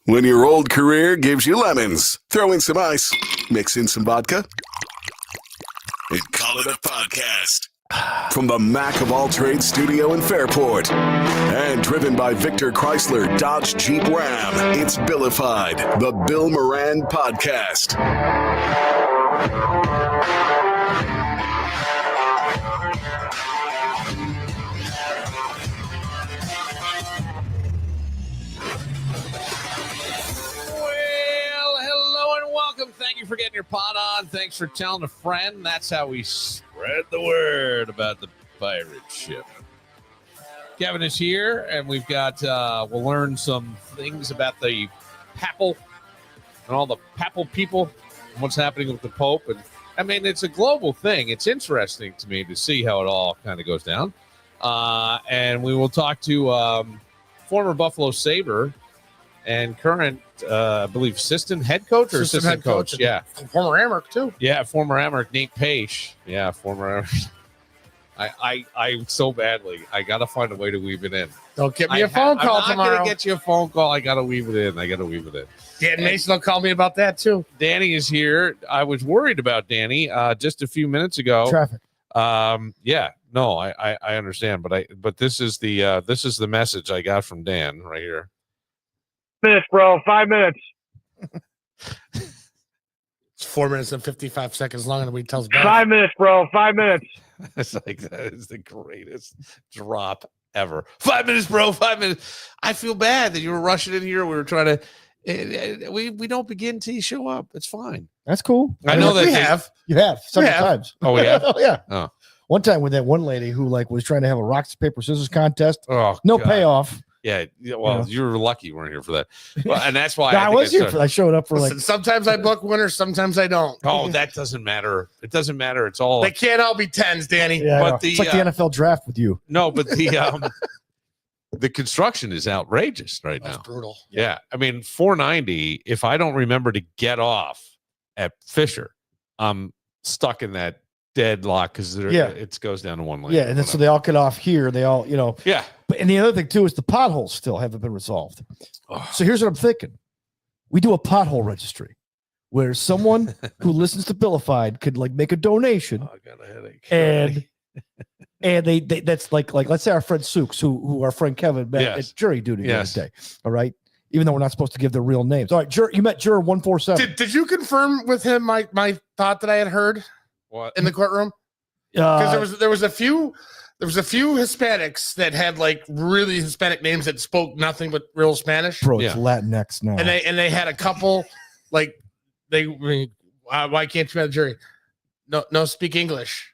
When your old career gives you lemons, throw in some ice, mix in some vodka, and call it a podcast. From the Mac of All Trades studio in Fairport, and driven by Victor Chrysler Dodge Jeep Ram, it's Billified, the Bill Moran Podcast. Thank you for getting your pot on. Thanks for telling a friend. That's how we spread the word about the pirate ship. Kevin is here, and we've got, we'll learn some things about the papal and all the papal people and what's happening with the Pope. And I mean, it's a global thing. It's interesting to me to see how it all kind of goes down. And we will talk to former Buffalo Sabre and current, I believe, assistant head coach or assistant coach. Yeah. Former Amherst, too. Yeah, former Amherst, Nate Pace. Yeah, former Amherst. I so badly. I got to find a way to weave it in. Don't get me a phone call tomorrow. I'm not going to get you a phone call. I got to weave it in. Dan Mason will call me about that, too. Danny is here. I was worried about Danny just a few minutes ago. Traffic. Yeah. No, I understand, but this is the message I got from Dan right here. Minutes, bro. 5 minutes. It's 4 minutes and 55 seconds long, and we tells Beth. 5 minutes, bro. 5 minutes. It's like, that is the greatest drop ever. 5 minutes, bro. 5 minutes. I feel bad that you were rushing in here. We were trying to. We don't begin till you show up. It's fine. That's cool. I know that we have. You have several times. Oh, we have? Oh, yeah. Oh. One time with that one lady who was trying to have a rock, paper, scissors contest. Oh, no God. Payoff. Yeah, well, you were lucky you weren't here for that. Well, and that's why I was here. I showed up for Listen, sometimes I book winners, sometimes I don't. Oh, that doesn't matter. It doesn't matter. It's all. They can't all be tens, Danny. Yeah, but it's like the NFL draft with you. No, but the construction is outrageous right now. That's brutal. Yeah, I mean, $490. If I don't remember to get off at Fisher, I'm stuck in that deadlock because it goes down to one lane. Yeah, and then so they all get off here. They all, Yeah. But and the other thing too is the potholes still haven't been resolved. Oh. So here's what I'm thinking: we do a pothole registry where someone who listens to Billified could make a donation. Oh, I got a headache. And they that's like let's say our friend Sooks, who our friend Kevin met at jury duty the other day. All right. Even though we're not supposed to give their real names. All right, you met juror 147. Did you confirm with him my thought that I had heard? What? In the courtroom? Because there was a few Hispanics that had really Hispanic names that spoke nothing but real Spanish. Bro, it's Latinx now. And they had a couple why can't you have a jury? No speak English.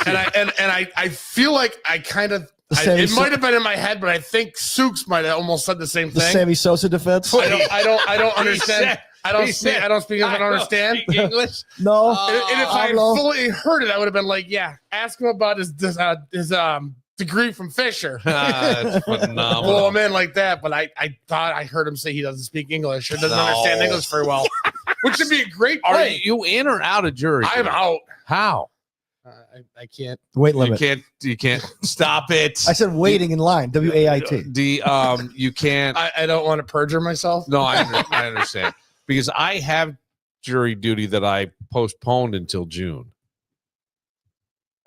and I feel like I kind of it might have been in my head, but I think Sooks might have almost said the same thing. The Sammy Sosa defense. I don't understand. I don't speak English. I don't understand English. No. And if I fully heard it, I would have been like, yeah, ask him about his degree from Fisher. That's phenomenal. Blow him in like that. But I thought I heard him say he doesn't speak English or doesn't understand English very well, which would be a great Are play. you in or out of jury? I'm out. How? I can't. Weight limit. You can't stop it. I said waiting in line. WAIT. You can't. I don't want to perjure myself. No, I understand. Because I have jury duty that I postponed until June.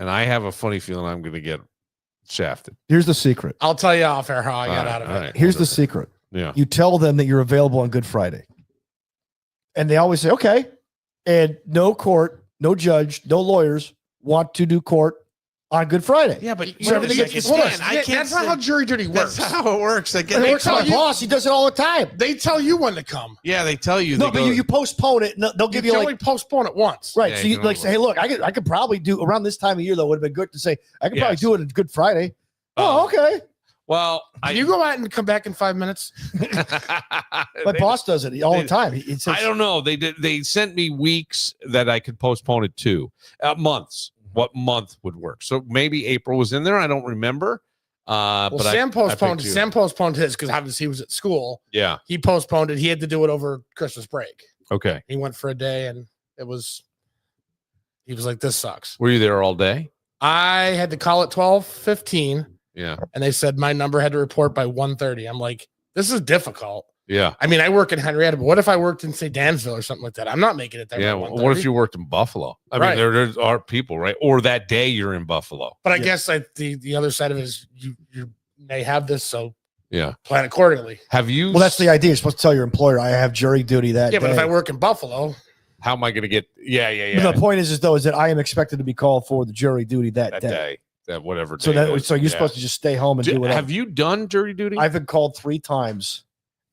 And I have a funny feeling I'm going to get shafted. Here's the secret. I'll tell you off air how I got out of it. Right. Here's the secret. Yeah. You tell them that you're available on Good Friday. And they always say, okay. And no court, no judge, no lawyers want to do court on Good Friday. Yeah, but So everything gets dismissed. That's not how jury duty works. That's how it works. It works for my boss. He does it all the time. They tell you when to come. Yeah, they tell you. No, but you postpone it. No, they'll give you only postpone it once. right. Yeah, So you say, hey, look, I could probably do around this time of year, though. It would have been good to say, I could probably do it on Good Friday. Oh, okay. Well, Can you go out and come back in 5 minutes? My boss does it all the time. He says, I don't know. They sent me weeks that I could postpone it to. Months. What month would work? So maybe April was in there. I don't remember. But Sam postponed his because obviously he was at school. Yeah. He postponed it. He had to do it over Christmas break. Okay. He went for a day and he was like, this sucks. Were you there all day? I had to call at 12:15. Yeah. And they said my number had to report by 1:30. I'm like, this is difficult. Yeah. I mean, I work in Henrietta, but what if I worked in, say, Dansville or something like that? I'm not making it there. Yeah. by What if 1:30. you worked in Buffalo? I Right. mean, there are people, right? Or that day you're in Buffalo. But I guess the other side of it is you may have this, so Yeah. plan accordingly. Have you? Well, that's the idea. You're supposed to tell your employer, I have jury duty that Yeah, day. but if I work in Buffalo, How am I going to get? Yeah. But the point is that I am expected to be called for the jury duty that day. That whatever. So day it is. so you're Yeah. supposed to just stay home and do whatever. Have you done jury duty? I've been called 3 times.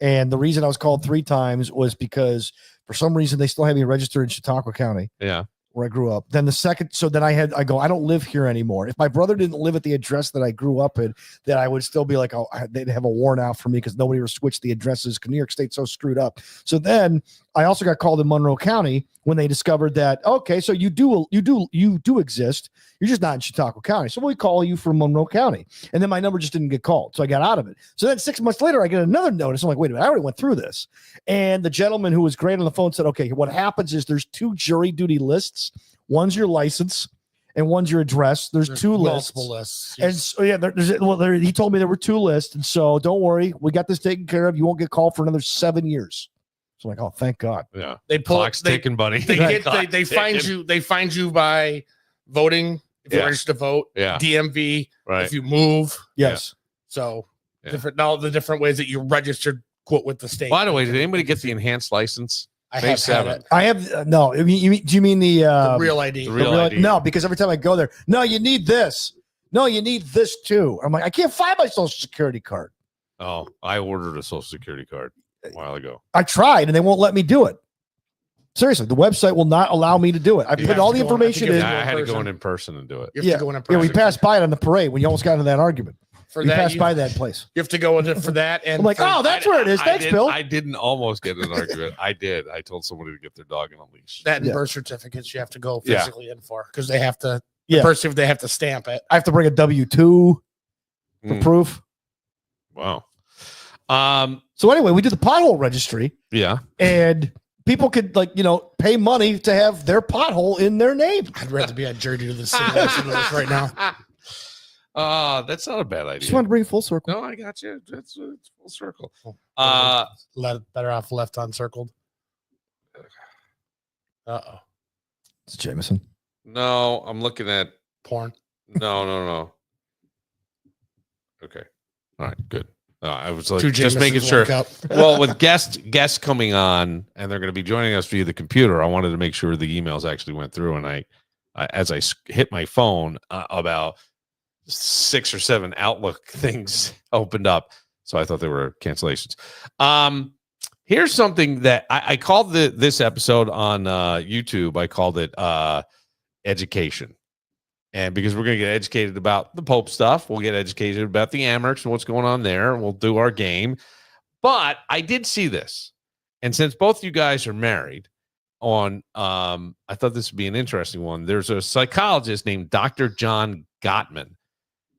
And the reason I was called 3 times was because for some reason they still have me registered in Chautauqua County. Yeah. Where I grew up. Then the second, so then I don't live here anymore. If my brother didn't live at the address that I grew up in, then I would still be like, oh, they'd have a warrant out for me because nobody ever switched the addresses because New York State's so screwed up. So then I also got called in Monroe County when they discovered that, okay, so you do exist. You're just not in Chautauqua County. So we call you from Monroe County. And then my number just didn't get called. So I got out of it. So then 6 months later, I get another notice. I'm like, wait a minute, I already went through this. And the gentleman who was great on the phone said, okay, what happens is there's 2 jury duty lists. One's your license and one's your address. There's 2 multiple lists. lists. And so, he told me there were 2 lists. And so don't worry, we got this taken care of. You won't get called for another 7 years. So I'm like, oh, thank God. Yeah. They pull Clock's ticking, buddy. They Clock's find ticking. you. They find you by voting. If you're Yeah. registered to vote, Yeah. DMV. Right. If you move, Yes. so Yeah. all the different ways that you registered quote with the state. By the way, did anybody get the enhanced license? I May have had 7th. it. I have no. Do you mean the Real ID. the real ID. No, because every time I go there, no, you need this. No, you need this too. I'm like, I can't find my social security card. Oh, I ordered a social security card a while ago. I tried and they won't let me do it. Seriously, the website will not allow me to do it. I You put have all to the go on- I think information you in. have I had to person. go in person and do it. You have to go in a Yeah, we person. passed by it on the parade when you almost got into that argument. For We that, passed you, by that place. you have to go in for that. And I'm like, for- oh, that's where it is. Thanks, Bill. I didn't almost get in an argument. I did. I told somebody to get their dog on a leash. that and Yeah. birth certificates you have to go Yeah. physically in for because they have to. Yeah. Birth certificate, they have to stamp it. I have to bring a W-2 for Mm. proof. Wow. So anyway, we did the pothole registry, Yeah. and people could pay money to have their pothole in their name. I'd rather be at jury duty than simulation of this right now. That's not a bad idea. Just wanted to bring it full circle. No, I got you. It's full circle. Better off left uncircled. Uh-oh. It's Jameson. No, I'm looking at Porn. no. Okay. All right, good. I was like, Two just making Jamesons, sure. one cup. Well, with guests coming on, and they're going to be joining us via the computer, I wanted to make sure the emails actually went through. And as I hit my phone, about 6 or 7 Outlook things opened up, so I thought they were cancellations. Here's something that I called this episode on YouTube. I called it education. And because we're going to get educated about the Pope stuff, we'll get educated about the Amherst and what's going on there, and we'll do our game. But I did see this. And since both you guys are married, I thought this would be an interesting one. There's a psychologist named Dr. John Gottman.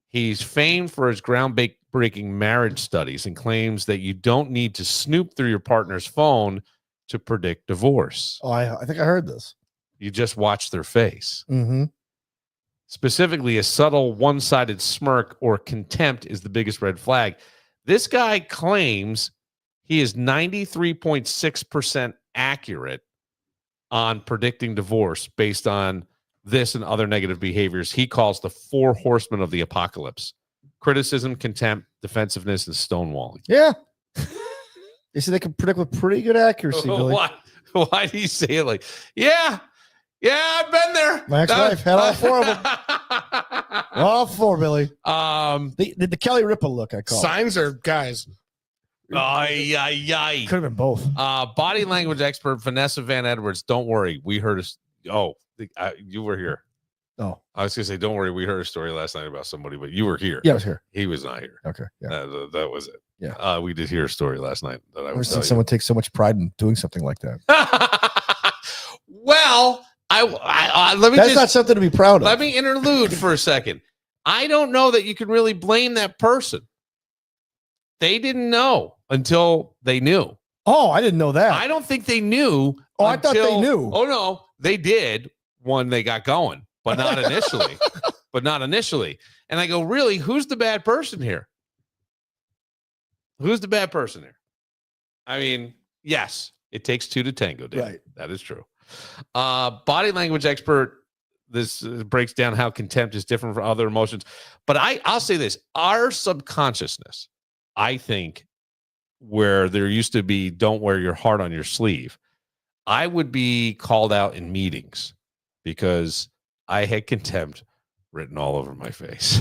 He's famed for his groundbreaking marriage studies and claims that you don't need to snoop through your partner's phone to predict divorce. Oh, I think I heard this. You just watch their face. Mm-hmm. Specifically, a subtle one-sided smirk or contempt is the biggest red flag. This guy claims he is 93.6% accurate on predicting divorce based on this and other negative behaviors he calls the 4 horsemen of the apocalypse: criticism, contempt, defensiveness, and stonewalling. Yeah. They say they can predict with pretty good accuracy, Billy. Why do you say it like, yeah, I've been there. My ex-wife had all 4 of them. All 4, Billy. The Kelly Ripa look, I call it. Signs are guys. Could have been both. Body language expert Vanessa Van Edwards. Don't worry, we heard us. You were here. Oh, I was gonna say, don't worry, we heard a story last night about somebody, but you were here. yeah, I was here. He was not here. Okay, yeah. That was it. Yeah. We did hear a story last night that I I've never was seen someone take so much pride in doing something like that. Well, I let me That's just not something to be proud of. let me interlude for a second. I don't know that you can really blame that person. They didn't know until they knew. Oh, I didn't know that. I don't think they knew. Oh, I thought they until- knew. Oh no, they did when they got going, but not initially. And I go, really? Who's the bad person here? Who's the bad person here? I mean, yes, it takes two to tango, Dave. Right. That is true. Body language expert. This breaks down how contempt is different from other emotions. But I'll say this: our subconsciousness, I think, where there used to be "don't wear your heart on your sleeve," I would be called out in meetings because I had contempt written all over my face.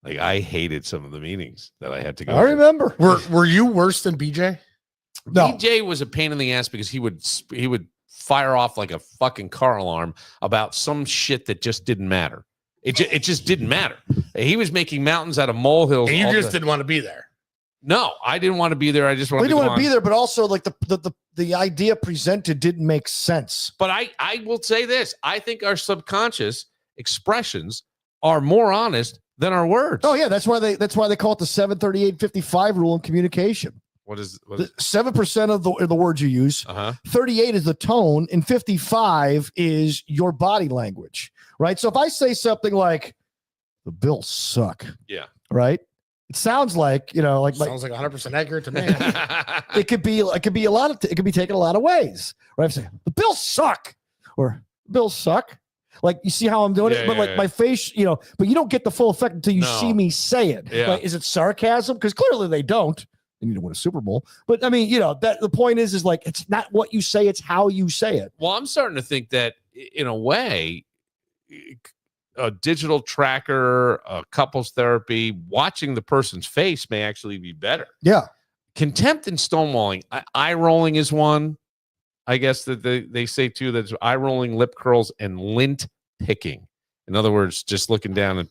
Like I hated some of the meetings that I had to go. I remember. Were you worse than BJ? No. BJ was a pain in the ass because he would fire off like a fucking car alarm about some shit that just didn't matter. It just didn't matter. He was making mountains out of molehills. And you just didn't want to be there. No, I didn't want to be there. I just wanted We to didn't go want to be on. there, but also like the idea presented didn't make sense. But I will say this: I think our subconscious expressions are more honest than our words. Oh yeah, that's why they call it the 738-55 rule in communication. What is 7% of the words you use, uh-huh. 38 is the tone, and 55 is your body language, right? So if I say something like the Bills suck, Yeah. right? It sounds like, Sounds like 100% accurate to me. it could be a lot of it could be taken a lot of ways, right? I'm saying the Bills suck or Bills suck. Like, you see how I'm doing it, but like my face, but you don't get the full effect until you see me say it. Yeah. Like, is it sarcasm? Because clearly they don't. They need to win a Super Bowl. But I mean, that the point is like, it's not what you say, it's how you say it. Well, I'm starting to think that in a way, a digital tracker, a couples therapy, watching the person's face may actually be better. Yeah. Contempt and stonewalling, eye rolling is one. I guess that they say too that eye rolling, lip curls, and lint picking. In other words, just looking down and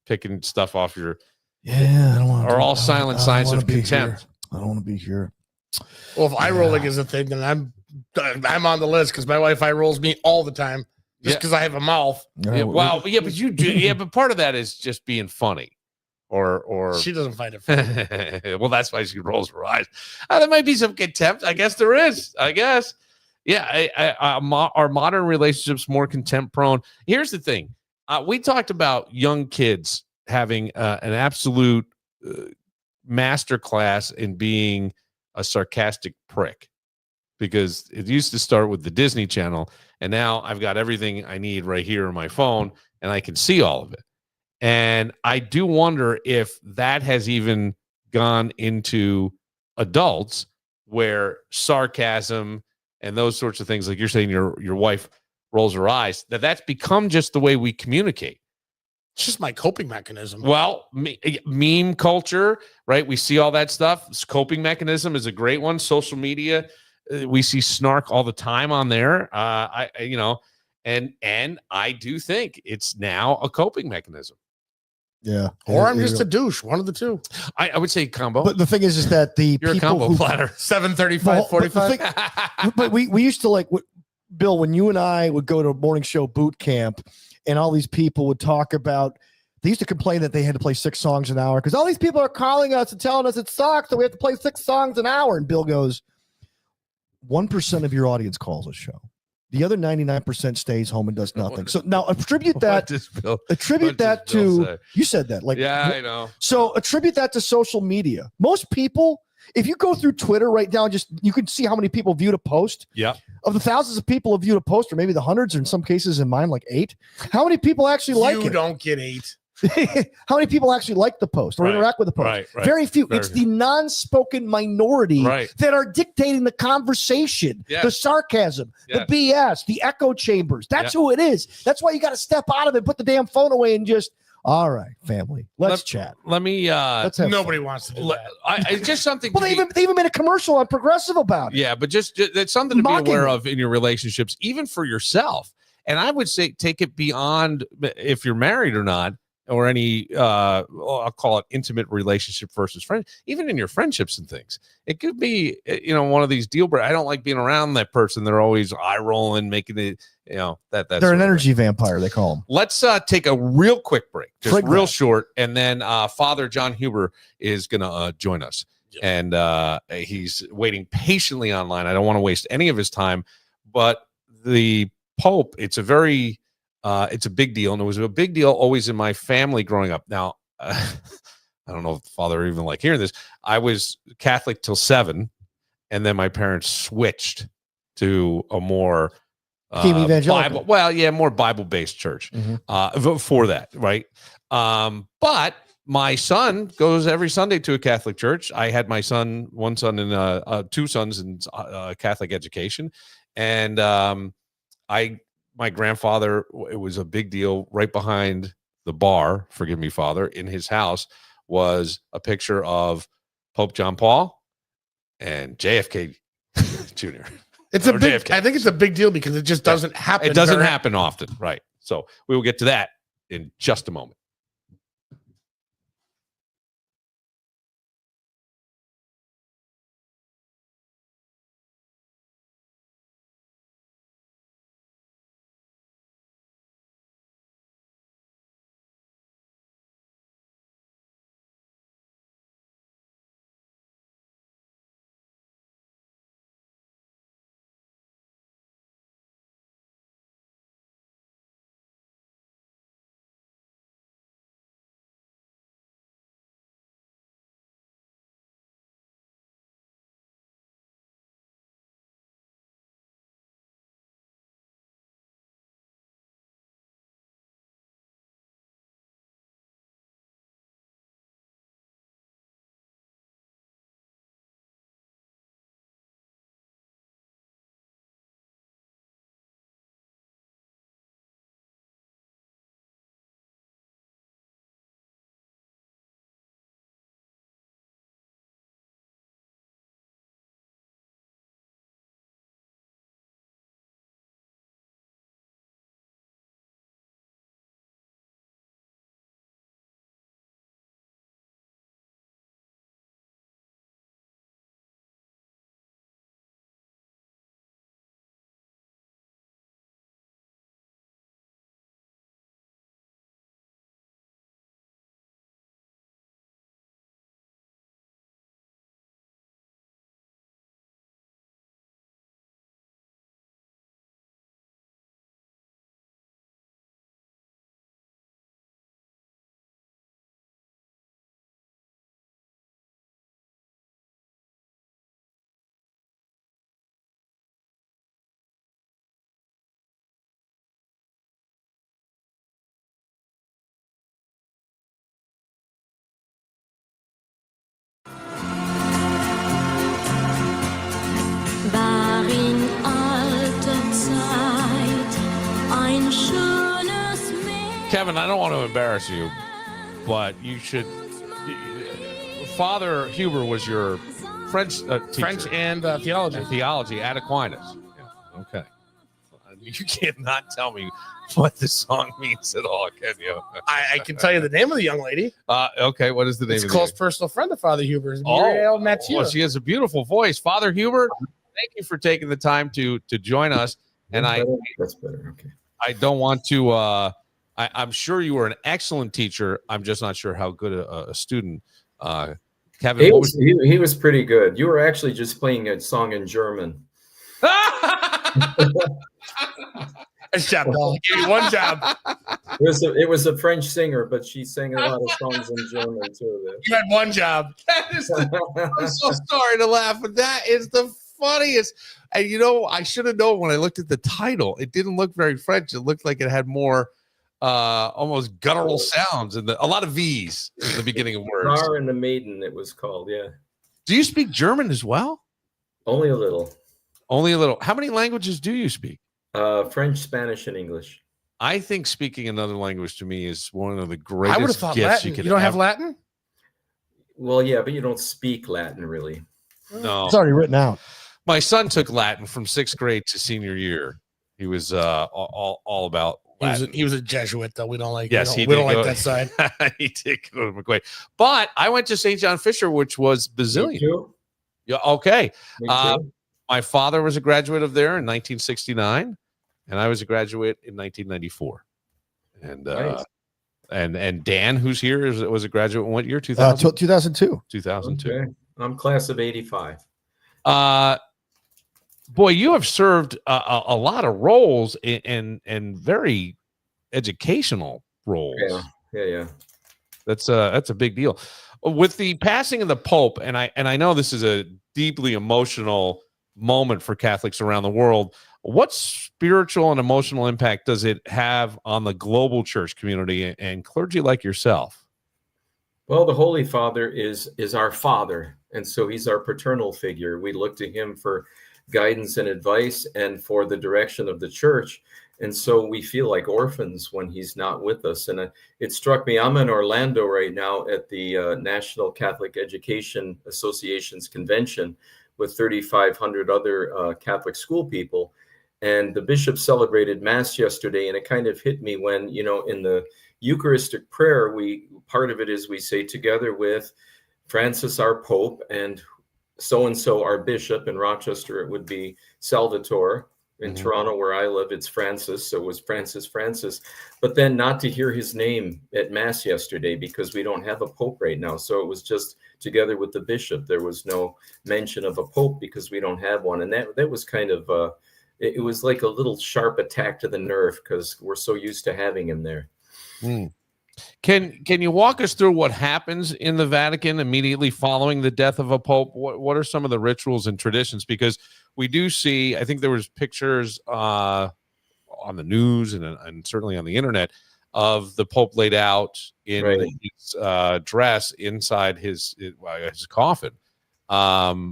picking stuff off your. Yeah, I don't want. Are all silent signs of contempt. I don't want to be here. Well, if eye rolling is a thing, then I'm on the list because my wife eye rolls me all the time just because I have a mouth. Yeah, but you do. Yeah, but part of that is just being funny, or she doesn't find it funny. Well, that's why she rolls her eyes. There might be some contempt. I guess there is. I guess. Yeah, our modern relationships more contempt prone. Here's the thing: we talked about young kids having an absolute master class in being a sarcastic prick, because it used to start with the Disney Channel, and now I've got everything I need right here on my phone, and I can see all of it. And I do wonder if that has even gone into adults, where sarcasm and those sorts of things, like you're saying, your wife rolls her eyes, that's become just the way we communicate. It's just my coping mechanism. Well, meme culture, right? We see all that stuff. This coping mechanism is a great one. Social media, we see snark all the time on there. And I do think it's now a coping mechanism. Yeah. Or I'm just a douche. One of the two. I would say combo. But the thing is that you're a combo platter. 735, 45. But we used to Bill, when you and I would go to a morning show boot camp, and all these people would talk about, they used to complain that they had to play 6 songs an hour because all these people are calling us and telling us it sucks, so we have to play 6 songs an hour. And Bill goes, 1% of your audience calls a show. The other 99% stays home and does nothing. So now attribute that to, you said that. I know. So attribute that to social media. Most people, if you go through Twitter right now, you can see how many people viewed a post. Yeah. Of the thousands of people who viewed a post, or maybe the hundreds, or in some cases in mine, like 8. How many people actually like it? You don't get 8. How many people actually like the post or interact with the post? Right. Very few. It's the non-spoken minority that are dictating the conversation, the sarcasm, the BS, the echo chambers. That's who it is. That's why you got to step out of it, put the damn phone away, and just, all right, family, let's chat. Let me. Nobody wants to do that. It's just something. Well, they even made a commercial on Progressive about it. Yeah, but just that's something to be aware of in your relationships, even for yourself. And I would say take it beyond if you're married or not, or any I'll call it intimate relationship versus friend, even in your friendships and things. It could be one of these deal breakers. I don't like being around that person. They're always eye rolling, making it that they're an energy vampire, they call them. Let's take a real quick break, just real short, and then Father John Huber is gonna join us. And he's waiting patiently online. I don't want to waste any of his time, but the Pope, it's a big deal, and it was a big deal always in my family growing up. Now, I don't know if the father even like hearing this. I was Catholic till 7, and then my parents switched to a more Became evangelical. more Bible-based church Mhm. for that, right? But my son goes every Sunday to a Catholic church. I had one son and two sons in Catholic education, and my grandfather, it was a big deal. Right behind the bar, forgive me, Father, in his house was a picture of Pope John Paul and JFK Jr. It's a Or big. JFK. I think it's a big deal because it just doesn't happen. It doesn't very- happen often, right? So we will get to that in just a moment. War in alter Zeit ein schönes Mädchen. Kevin, I don't want to embarrass you, but you should. Father Huber was your French teacher. French and theology. And theology at Aquinas. Yeah. Okay. You cannot tell me what this song means at all, can you? I can tell you the name of the young lady. Okay, what is the name It's of close the personal friend of Father Huber's, Muriel Mathieu. Well, she has a beautiful voice. Father Huber, thank you for taking the time to join us. And That's better. Okay. I don't want to I'm sure you were an excellent teacher. I'm just not sure how good a student. Kevin, He was pretty good. You were actually just playing a song in German. Nice job, Paul. Give you one job. It was a French singer, but she sang a lot of songs in German too. You had one job. I'm so sorry to laugh, but that is the funniest. And I should have known when I looked at the title. It didn't look very French. It looked like it had more almost guttural sounds and a lot of V's in the beginning of words. Rar and the Maiden, it was called. Yeah. Do you speak German as well? Only a little. Only a little. How many languages do you speak? French, Spanish, and English. I think speaking another language to me is one of the I would have greatest thought gifts Latin. you could You don't have ever- Latin? Well, yeah, but you don't speak Latin really. No. It's already written out. My son took Latin from 6th grade to senior year. He was all about Latin. He was a Jesuit, though. We don't like. Yes, we he don't did like go- that side. He did go to McQuaid. But I went to St. John Fisher, which was Me Basilian. too. Yeah, okay. Me too. My father was a graduate of there in 1969, and I was a graduate in 1994. And Nice. and Dan, who's here, was a graduate in what year? 2000? 2002. 2002. Okay. I'm class of '85. Boy, you have served a lot of roles and very educational roles. Yeah. That's a big deal. With the passing of the Pope, and I know this is a deeply emotional moment for Catholics around the world. What spiritual and emotional impact does it have on the global church community and clergy like yourself? Well, the Holy Father is our father, and so he's our paternal figure. We look to him for guidance and advice and for the direction of the church. And so we feel like orphans when he's not with us. And it struck me, I'm in Orlando right now at the National Catholic Education Association's convention with 3,500 other Catholic school people. And the bishop celebrated Mass yesterday, and it kind of hit me when, in the Eucharistic prayer, part of it is we say, together with Francis, our Pope, and so our bishop. In Rochester, it would be Salvatore. In Toronto, where I live, it's Francis. So it was Francis. But then not to hear his name at Mass yesterday because we don't have a Pope right now. So it was just together with the bishop. There was no mention of a Pope because we don't have one. And that was kind of, it was like a little sharp attack to the nerve because we're so used to having him there. Can you walk us through what happens in the Vatican immediately following the death of a pope? What are some of the rituals and traditions? Because we do see, I think there was pictures on the news and certainly on the internet of the Pope laid out in his dress inside his coffin. But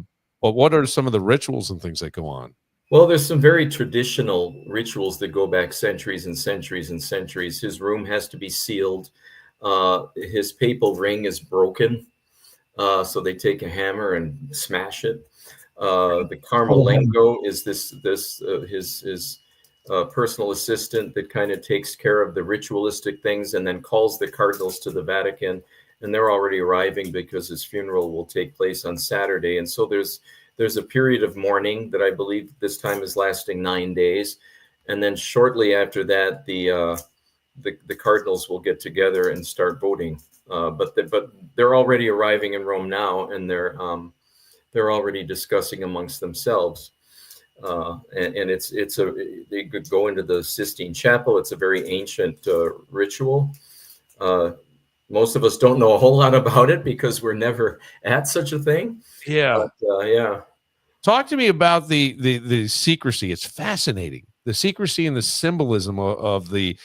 what are some of the rituals and things that go on? Well, there's some very traditional rituals that go back centuries and centuries and centuries. His room has to be sealed. His papal ring is broken. So they take a hammer and smash it. The Carmelengo is his personal assistant that kind of takes care of the ritualistic things and then calls the cardinals to the Vatican. And they're already arriving because his funeral will take place on Saturday. And so there's a period of mourning that I believe this time is lasting 9 days. And then shortly after that, the cardinals will get together and start voting. But they're already arriving in Rome now, and they're already discussing amongst themselves. And they could go into the Sistine Chapel. It's a very ancient ritual. Most of us don't know a whole lot about it because we're never at such a thing. Yeah. But, Talk to me about the secrecy. It's fascinating. The secrecy and the symbolism of the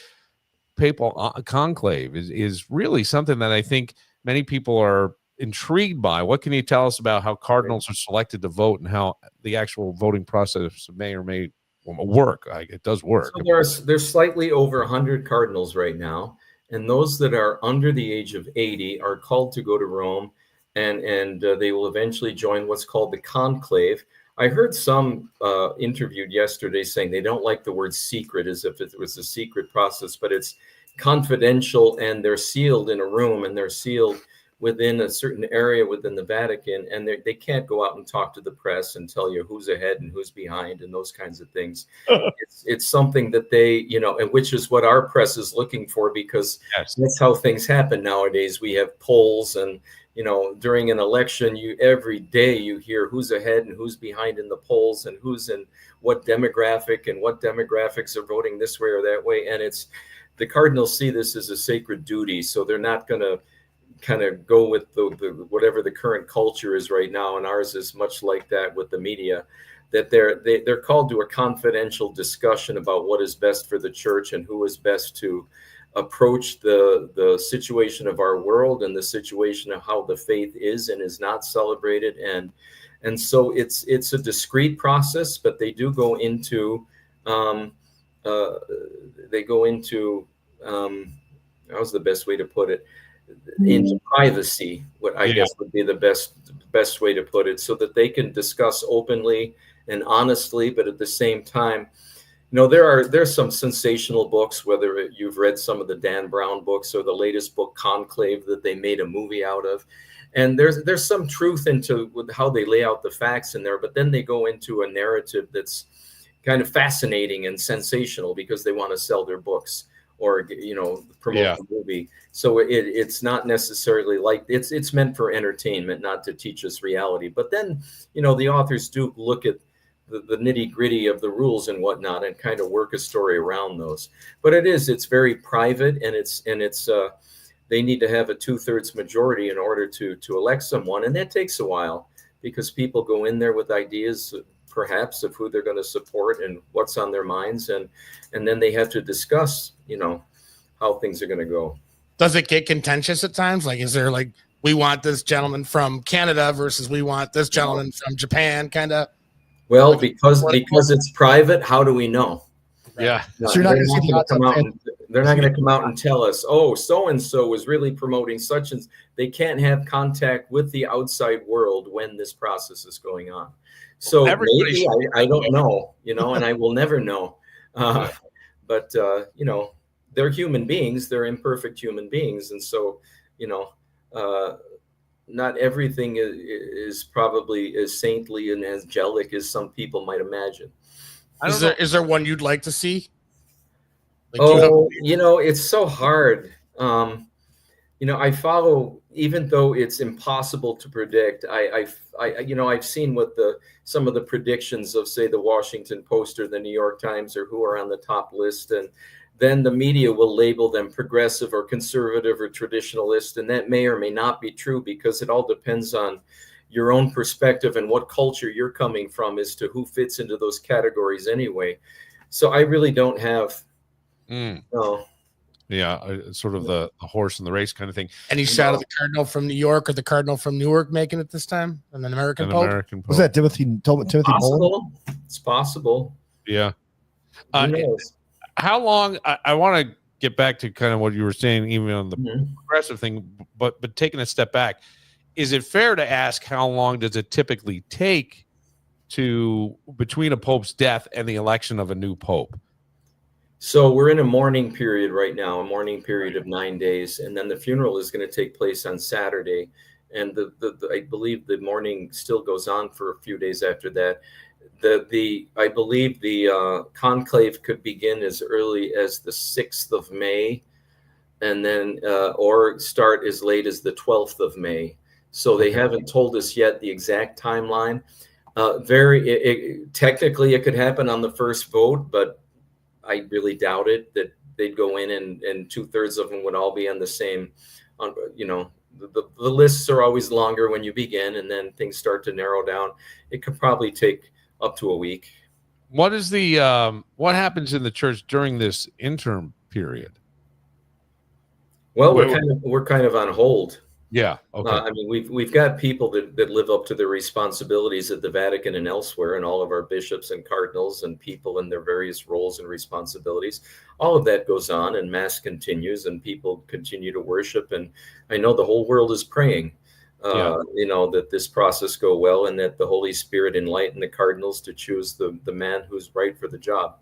papal conclave is really something that I think many people are intrigued by. What can you tell us about how cardinals are selected to vote and how the actual voting process may or may work? It does work. So there's slightly over 100 cardinals right now. And those that are under the age of 80 are called to go to Rome, and they will eventually join what's called the conclave. I heard some interviewed yesterday saying they don't like the word secret, as if it was a secret process, but it's confidential, and they're sealed in a room, and they're sealed within a certain area within the Vatican, and they can't go out and talk to the press and tell you who's ahead and who's behind and those kinds of things. It's something that they, and which is what our press is looking for, because that's how things happen nowadays. We have polls, and during an election, every day you hear who's ahead and who's behind in the polls and who's in what demographic and what demographics are voting this way or that way. And the cardinals see this as a sacred duty, so they're not going to kind of go with the whatever the current culture is right now, and ours is much like that with the media, that they're called to a confidential discussion about what is best for the church and who is best to approach the situation of our world and the situation of how the faith is and is not celebrated. And so it's a discrete process, but they do go into how's the best way to put it, into privacy, what I guess would be the best way to put it, so that they can discuss openly and honestly. But at the same time, there's some sensational books, whether you've read some of the Dan Brown books or the latest book Conclave that they made a movie out of, and there's some truth into how they lay out the facts in there, but then they go into a narrative that's kind of fascinating and sensational because they want to sell their books or promote the movie. So it's not necessarily like it's meant for entertainment, not to teach us reality. But then the authors do look at the nitty gritty of the rules and whatnot and kind of work a story around those. But it's very private, and it's they need to have a 2/3 majority in order to elect someone, and that takes a while. because people go in there with ideas perhaps of who they're going to support and what's on their minds, and then they have to discuss, how things are going to go. Does it get contentious at times? Like, is there like, we want this gentleman from Canada versus we want this gentleman from Japan, kind of? Well, because it's private, how do we know? Yeah. So you're not going to see the come out they're not going to come out and tell us, oh, so-and-so was really promoting such and they can't have contact with the outside world when this process is going on. So maybe, I don't know, and I will never know. But they're human beings, they're imperfect human beings. And so, not everything is probably as saintly and angelic as some people might imagine. Is there one you'd like to see? It's so hard. I follow, even though it's impossible to predict. I've seen what some of the predictions of, say, the Washington Post or the New York Times, or who are on the top list, and then the media will label them progressive or conservative or traditionalist, and that may or may not be true, because it all depends on your own perspective and what culture you're coming from as to who fits into those categories anyway. So I really don't have. Sort of the horse in the race kind of thing. Any shot of the Cardinal from New York or the Cardinal from Newark making it this time? An American Pope? Was that Timothy Boland? It's possible. Yeah. How long? I want to get back to kind of what you were saying, even on the progressive thing, but taking a step back, is it fair to ask how long does it typically take between a pope's death and the election of a new pope? So we're in a mourning period right now, a mourning period of 9 days, and then the funeral is going to take place on Saturday, and I believe the mourning still goes on for a few days after that. I believe the conclave could begin as early as the 6th of May, and then or start as late as the 12th of May. So they haven't told us yet the exact timeline. Technically, it could happen on the first vote, but I really doubt it, that they'd go in and 2/3 of them would all be on the same. The lists are always longer when you begin, and then things start to narrow down. It could probably take up to a week. What is what happens in the church during this interim period? Well, we're kind of on hold. Yeah. Okay. We've got people that live up to their responsibilities at the Vatican and elsewhere, and all of our bishops and cardinals and people in their various roles and responsibilities. All of that goes on, and Mass continues, and people continue to worship. And I know the whole world is praying, that this process go well, and that the Holy Spirit enlighten the cardinals to choose the man who's right for the job.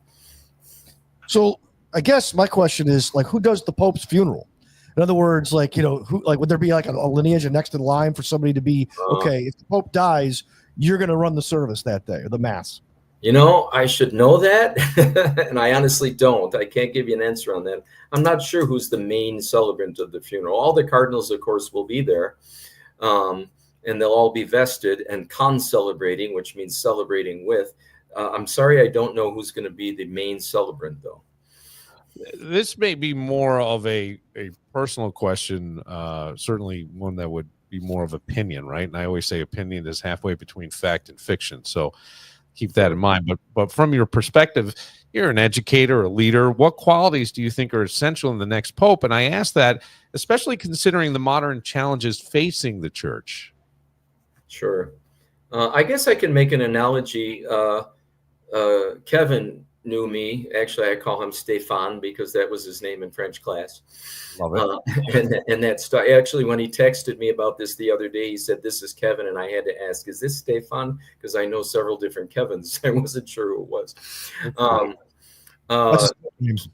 So I guess my question is, like, who does the Pope's funeral? In other words, would there be like a lineage next in line for somebody to be, okay, if the Pope dies, you're going to run the service that day, or the Mass? I should know that, and I honestly don't. I can't give you an answer on that. I'm not sure who's the main celebrant of the funeral. All the cardinals, of course, will be there, and they'll all be vested and con-celebrating, which means celebrating with. I'm sorry, I don't know who's going to be the main celebrant, though. This may be more of a personal question, certainly one that would be more of opinion, right? And I always say opinion is halfway between fact and fiction, so keep that in mind. But from your perspective, you're an educator, a leader. What qualities do you think are essential in the next pope? And I ask that especially considering the modern challenges facing the church. Sure. I guess I can make an analogy. Kevin knew me. Actually, I call him Stéphane because that was his name in French class. Love it. And that's actually, when he texted me about this the other day, he said, "This is Kevin," and I had to ask, "Is this Stéphane?" Because I know several different Kevins. I wasn't sure who it was.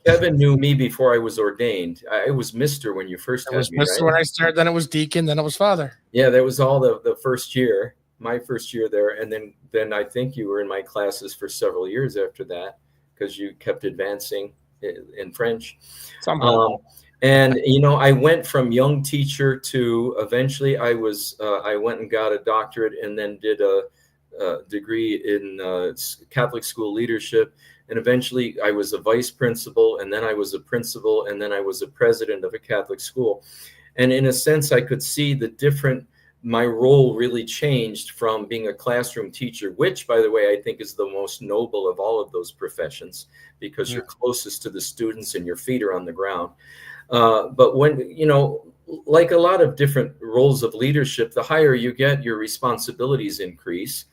Kevin knew me before I was ordained. I was Mr. when you first had me. Mr. When I started, then it was Deacon, then it was Father. Yeah, that was all the first year, my first year there, and then I think you were in my classes for several years after that, because you kept advancing in French. And I went from young teacher to eventually I went and got a doctorate, and then did a degree in Catholic school leadership, and eventually I was a vice principal, and then I was a principal, and then I was a president of a Catholic school. And in a sense, I could see the different my role really changed from being a classroom teacher, which, by the way, I think is the most noble of all of those professions, because you're closest to the students and your feet are on the ground. But when, like a lot of different roles of leadership, the higher you get, your responsibilities increase.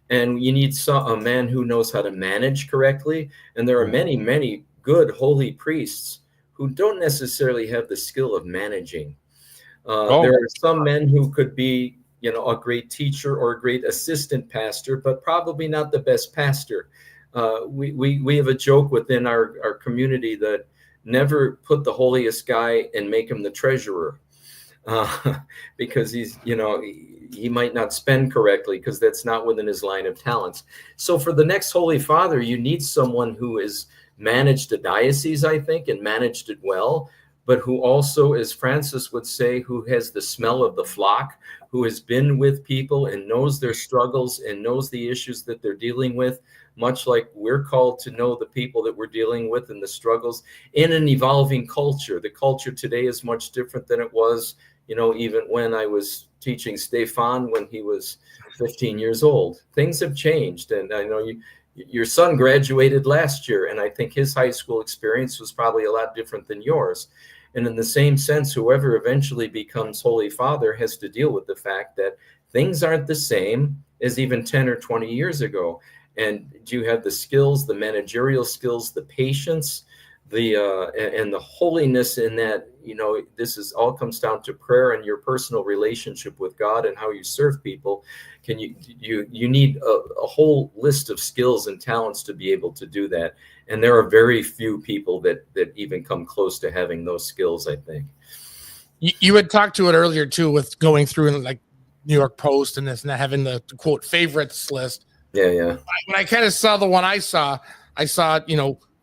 And you need a man who knows how to manage correctly. And there are many, many good holy priests who don't necessarily have the skill of managing. There are some men who could be, a great teacher or a great assistant pastor, but probably not the best pastor. We have a joke within our community that never put the holiest guy and make him the treasurer, because he might not spend correctly, because that's not within his line of talents. So for the next Holy Father, you need someone who has managed a diocese, I think, and managed it well, but who also, as Francis would say, who has the smell of the flock, who has been with people and knows their struggles and knows the issues that they're dealing with, much like we're called to know the people that we're dealing with and the struggles in an evolving culture. The culture today is much different than it was, even when I was teaching Stefan when he was 15 years old. Things have changed. And I know your son graduated last year, and I think his high school experience was probably a lot different than yours. And in the same sense, whoever eventually becomes Holy Father has to deal with the fact that things aren't the same as even 10 or 20 years ago. And do you have the skills, the managerial skills, the patience, and the holiness in that? This is all comes down to prayer and your personal relationship with God and how you serve people. You need a whole list of skills and talents to be able to do that. And there are very few people that even come close to having those skills, I think. You had talked to it earlier too, with going through and like New York Post and this and that, having the quote favorites list. Yeah. When I kind of saw the one I saw,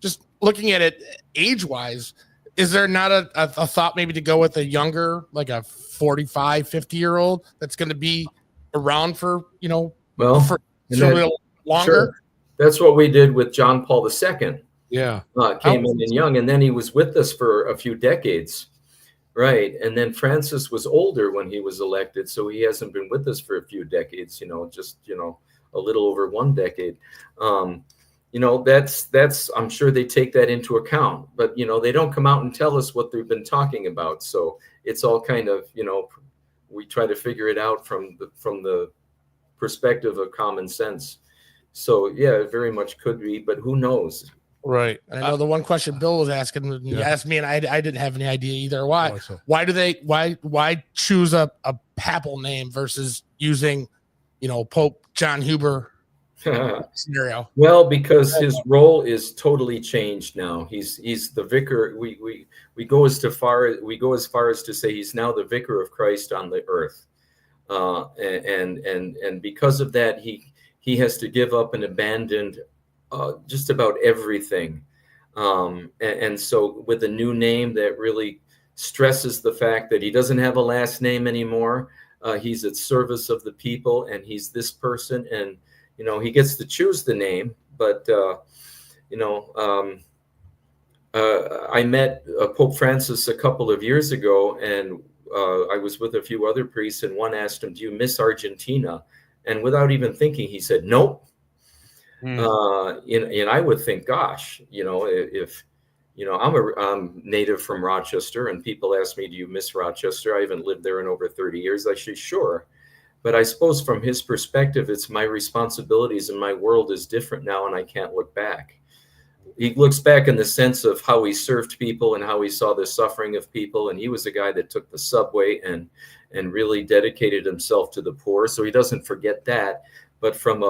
just looking at it age wise, is there not a thought maybe to go with a younger, like a 45, 50-year-old that's going to be around for, for longer? Sure. That's what we did with John Paul II. Yeah. Came in young, and then he was with us for a few decades. Right. And then Francis was older when he was elected, so he hasn't been with us for a few decades, just, a little over 1 decade. That's I'm sure they take that into account, but they don't come out and tell us what they've been talking about. So it's all kind of, we try to figure it out from the perspective of common sense. So yeah, it very much could be, but who knows? Right. I know the one question Bill was asking, he asked me, and I didn't have any idea either. Why choose a papal name versus using, Pope John Huber scenario? Well, because his role is totally changed now. He's the vicar. We go as far as to say he's now the vicar of Christ on the earth, and because of that, he has to give up and abandon just about everything, and so with a new name that really stresses the fact that he doesn't have a last name anymore. He's at service of the people, and he's this person, and he gets to choose the name. But I met Pope Francis a couple of years ago, and I was with a few other priests, and one asked him, "Do you miss Argentina?" And without even thinking, he said, "Nope." And I would think, gosh, if I'm native from Rochester, and people ask me, "Do you miss Rochester?" I haven't lived there in over 30 years. I say, sure. But I suppose from his perspective, it's my responsibilities and my world is different now, and I can't look back. He looks back in the sense of how he served people and how he saw the suffering of people. And he was a guy that took the subway and really dedicated himself to the poor. So he doesn't forget that. But from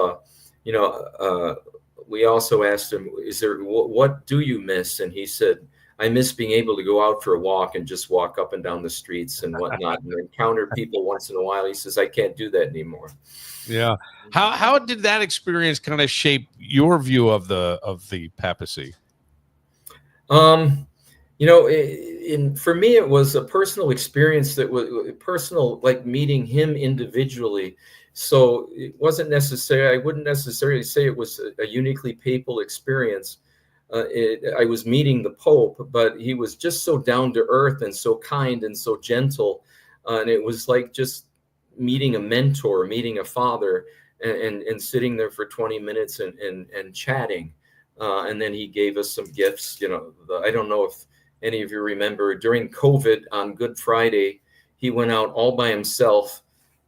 we also asked him, what do you miss? And he said, "I miss being able to go out for a walk and just walk up and down the streets and whatnot and encounter people once in a while." He says, "I can't do that anymore." Yeah. How did that experience kind of shape your view of the papacy? For me, it was a personal experience that was personal, like meeting him individually. So it wasn't necessary. I wouldn't necessarily say it was a uniquely papal experience. I was meeting the Pope, but he was just so down to earth and so kind and so gentle. And it was like just, meeting a mentor, meeting a father, and sitting there for 20 minutes and chatting. And then he gave us some gifts. I don't know if any of you remember, during COVID on Good Friday, he went out all by himself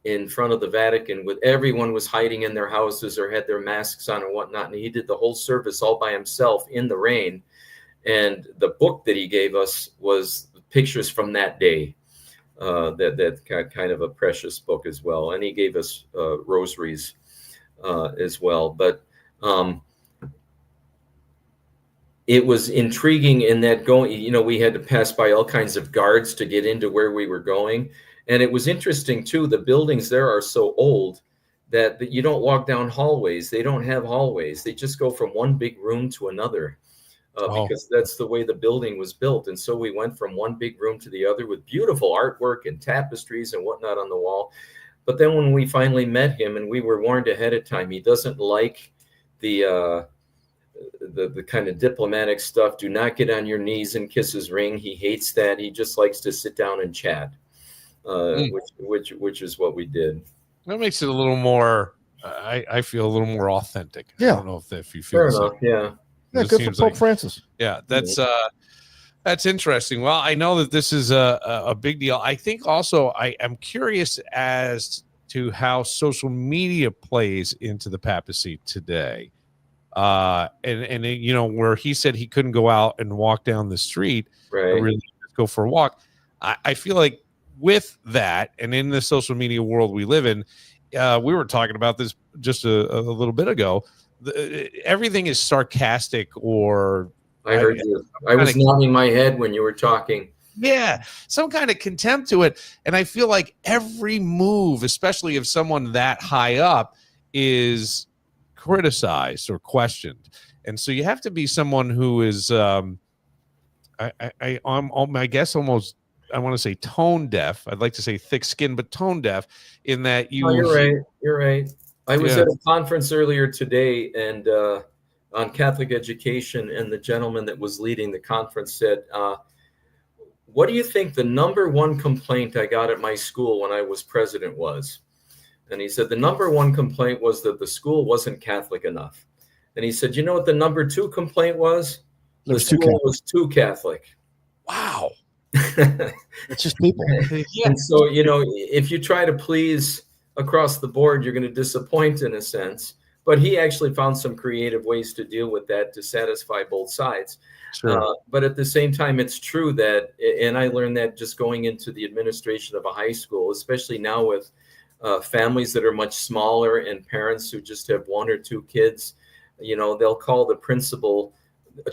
in front of the Vatican with everyone was hiding in their houses or had their masks on and whatnot. And he did the whole service all by himself in the rain. And the book that he gave us was pictures from that day. That kind of a precious book as well. And he gave us rosaries as well. But it was intriguing in that we had to pass by all kinds of guards to get into where we were going. And it was interesting too, the buildings there are so old that you don't walk down hallways. They don't have hallways. They just go from one big room to another because that's the way the building was built. And so we went from one big room to the other with beautiful artwork and tapestries and whatnot on the wall. But then when we finally met him, and we were warned ahead of time, he doesn't like the kind of diplomatic stuff. Do not get on your knees and kiss his ring. He hates that. He just likes to sit down and chat, which is what we did. That makes it a little more, I feel a little more authentic. Yeah. I don't know if you feel Fair the same. enough. Yeah. Yeah, It good for seems Pope like- Francis. Yeah, that's interesting. Well, I know that this is a big deal. I think also I am curious as to how social media plays into the papacy today. And where he said he couldn't go out and walk down the street or Right. really just go for a walk. I feel like with that, and in the social media world we live in, we were talking about this just a little bit ago. Everything is sarcastic, or I heard you. I was nodding my head when you were talking. some kind of contempt to it. And I feel like every move, especially of someone that high up, is criticized or questioned. And so you have to be someone who is I guess almost, I want to say tone deaf. I'd like to say thick skin, but tone deaf, in that you. Oh, you're right. You're right. I was Yeah. at a conference earlier today and on Catholic education, and the gentleman that was leading the conference said, what do you think the number one complaint I got at my school when I was president was? And he said, the number one complaint was that the school wasn't Catholic enough. And he said, you know what the number two complaint was? The There's too school Catholic. was too Catholic. Wow. It's just people. Yeah. And so, if you try to please across the board, you're going to disappoint in a sense. But he actually found some creative ways to deal with that to satisfy both sides. Sure. But at the same time, it's true that, and I learned that just going into the administration of a high school, especially now with families that are much smaller and parents who just have one or two kids, they'll call the principal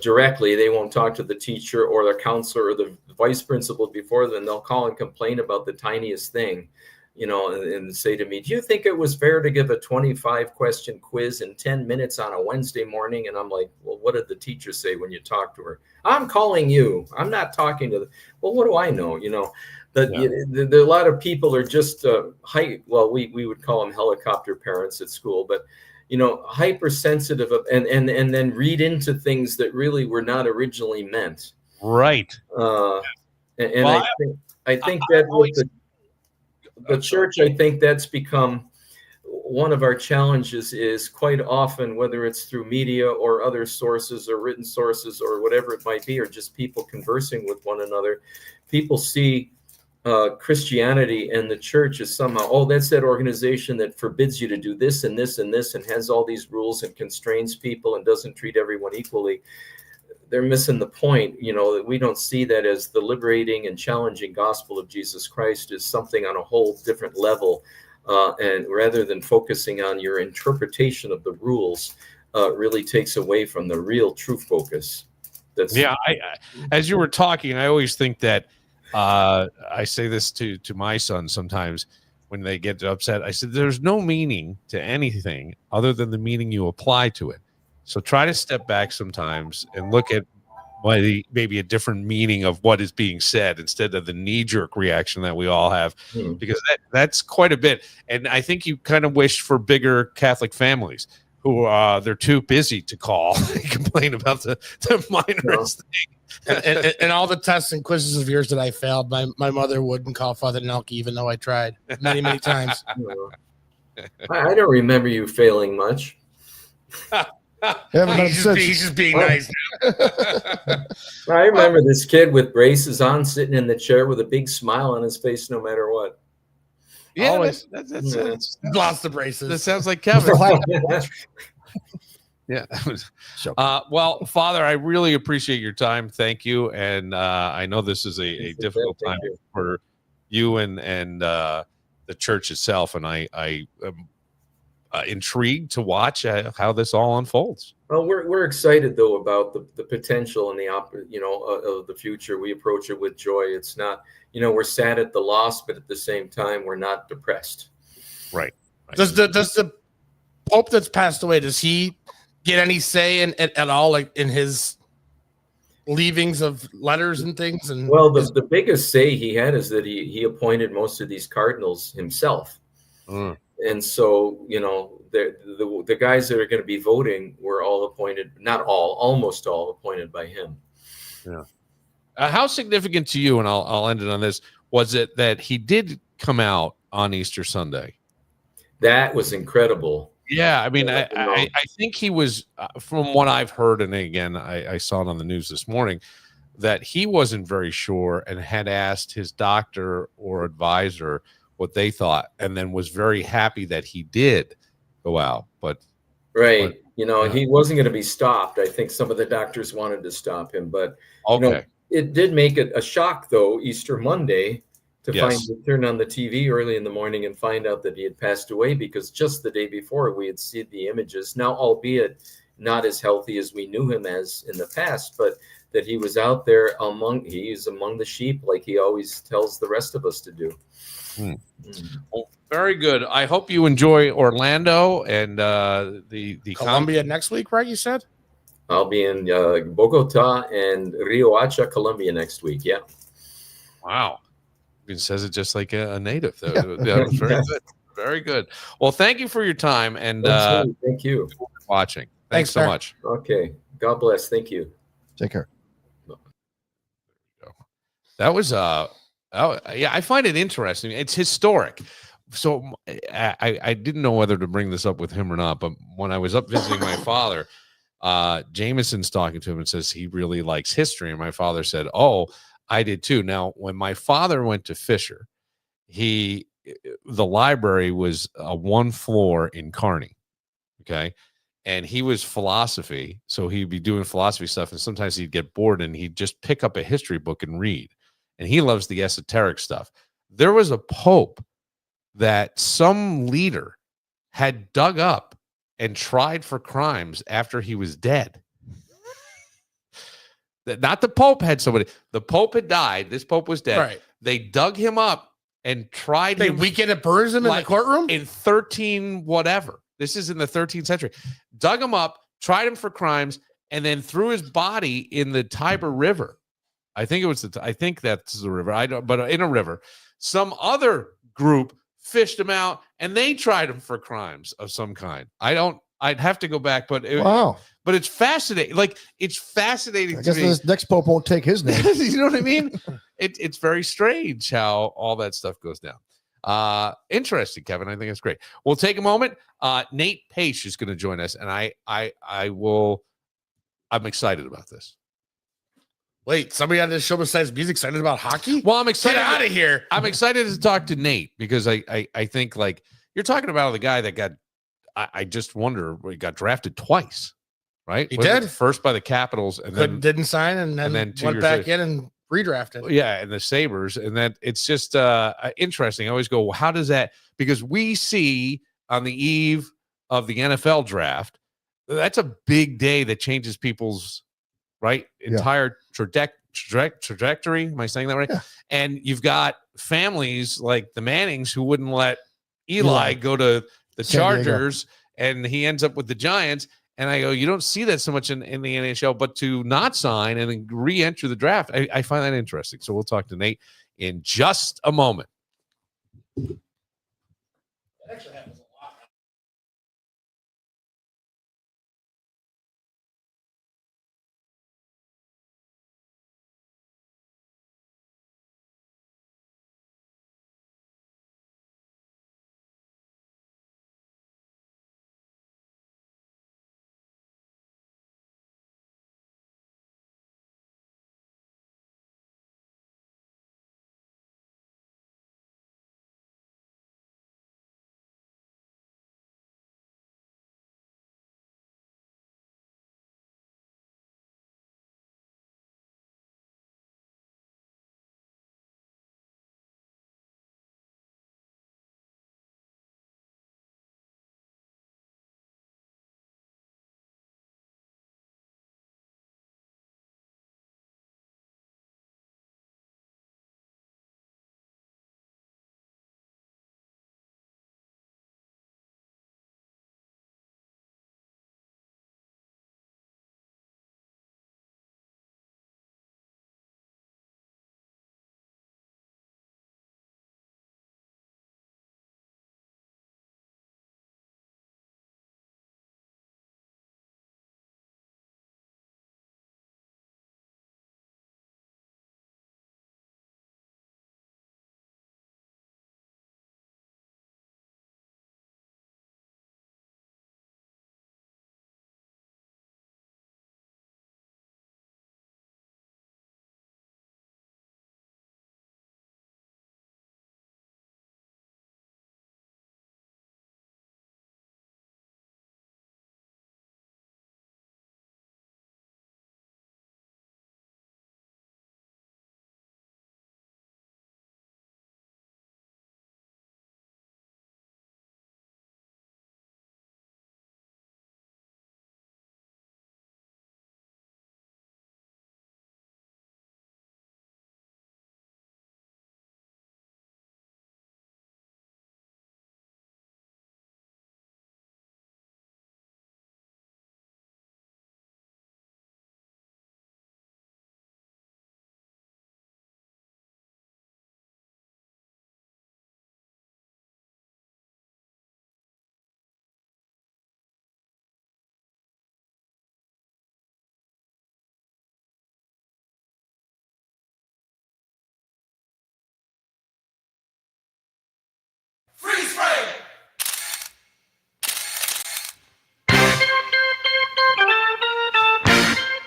directly. They won't talk to the teacher or the counselor or the vice principal before then. They'll call and complain about the tiniest thing, and say to me, do you think it was fair to give a 25-question quiz in 10 minutes on a Wednesday morning? And I'm like, well, what did the teacher say when you talked to her? I'm calling you. I'm not talking to well, what do I know? There are a lot of people are just we would call them helicopter parents at school, but hypersensitive and then read into things that really were not originally meant. Right. I think I that always- with the church, I think that's become one of our challenges. Is quite often, whether it's through media or other sources or written sources or whatever it might be, or just people conversing with one another, people see Christianity and the church as somehow, that's that organization that forbids you to do this and this and this and has all these rules and constrains people and doesn't treat everyone equally. They're missing the point, that we don't see that as the liberating and challenging gospel of Jesus Christ is something on a whole different level. And rather than focusing on your interpretation of the rules, really takes away from the real true focus. I as you were talking, I always think that I say this to my son sometimes when they get upset. I said, there's no meaning to anything other than the meaning you apply to it. So try to step back sometimes and look at maybe a different meaning of what is being said instead of the knee-jerk reaction that we all have, because that's quite a bit. And I think you kind of wish for bigger Catholic families who they're too busy to call and complain about the minor's thing. And all the tests and quizzes of yours that I failed, my mother wouldn't call Father Nelke, even though I tried many, many times. I don't remember you failing much. He's just being nice. I remember this kid with braces on, sitting in the chair with a big smile on his face, no matter what. Yeah, Always. that's Lost the braces. that sounds like Kevin. Yeah. Well, Father, I really appreciate your time. Thank you. And I know this is a difficult time for you and the church itself. And I am intrigued to watch how this all unfolds. Well, we're excited though about the potential and the of the future. We approach it with joy. It's not, we're sad at the loss, but at the same time, we're not depressed. Right. Does the Pope that's passed away, does he get any say at all, like in his leavings of letters and things? And well, the biggest say he had is that he appointed most of these cardinals himself. And so, the guys that are going to be voting were all appointed, not all, almost all appointed by him. Yeah. How significant to you, and I'll end it on this, was it that he did come out on Easter Sunday? That was incredible. Yeah, I mean, I think he was, from what I've heard, and again, I saw it on the news this morning, that he wasn't very sure and had asked his doctor or advisor what they thought, and then was very happy that he did go out. Right. He wasn't going to be stopped. I think some of the doctors wanted to stop him, but it did make it a shock, though, Easter Monday, to turn on the TV early in the morning and find out that he had passed away, because just the day before we had seen the images, now albeit not as healthy as we knew him as in the past, but that he was out there among the sheep, like he always tells the rest of us to do. Well, very good. I hope you enjoy Orlando and the Colombia next week, right? You said? I'll be in Bogota and Riohacha, Colombia next week. Yeah. Wow. It says it just like a native. That was very good. Very good. Well, thank you for your time, and thank you for watching. Thanks so much. Okay. God bless. Thank you. Take care. That was I find it interesting. It's historic. So I didn't know whether to bring this up with him or not, but when I was up visiting my father, Jameson's talking to him and says he really likes history, and my father said, "Oh, I did too." Now, when my father went to Fisher, the library was one floor in Kearney, okay, and he was philosophy, so he'd be doing philosophy stuff, and sometimes he'd get bored and he'd just pick up a history book and read. And he loves the esoteric stuff. There was a pope that some leader had dug up and tried for crimes after he was dead. Not the Pope had somebody. The Pope had died. This Pope was dead. Right. They dug him up and tried him. Weekend at Burns him in the courtroom? In 13 whatever. This is in the 13th century. Dug him up, tried him for crimes, and then threw his body in the Tiber River. I think that's the river. But in a river. Some other group fished him out, and they tried him for crimes of some kind. I'd have to go back, but wow. But it's fascinating. Like, it's fascinating. I guess this next pope won't take his name. You know what I mean? It's very strange how all that stuff goes down. Interesting, Kevin. I think it's great. We'll take a moment. Nate Pace is going to join us, and I'm excited about this. Wait, somebody on this show besides music excited about hockey? Well, I'm excited. Get out of here. I'm excited to talk to Nate, because I think, like, you're talking about the guy that got, I just wonder, he got drafted twice, right? He did? First by the Capitals, and then didn't sign, and then went back in and redrafted. Yeah, and the Sabres. And then it's just interesting. I always go, well, how does that, because we see on the eve of the NFL draft, that's a big day that changes people's entire trajectory. Am I saying that right? Yeah. And you've got families like the Mannings who wouldn't let Eli go to the Chargers, and he ends up with the Giants. And I go, you don't see that so much in the NHL, but to not sign and then re-enter the draft, I find that interesting. So we'll talk to Nate in just a moment.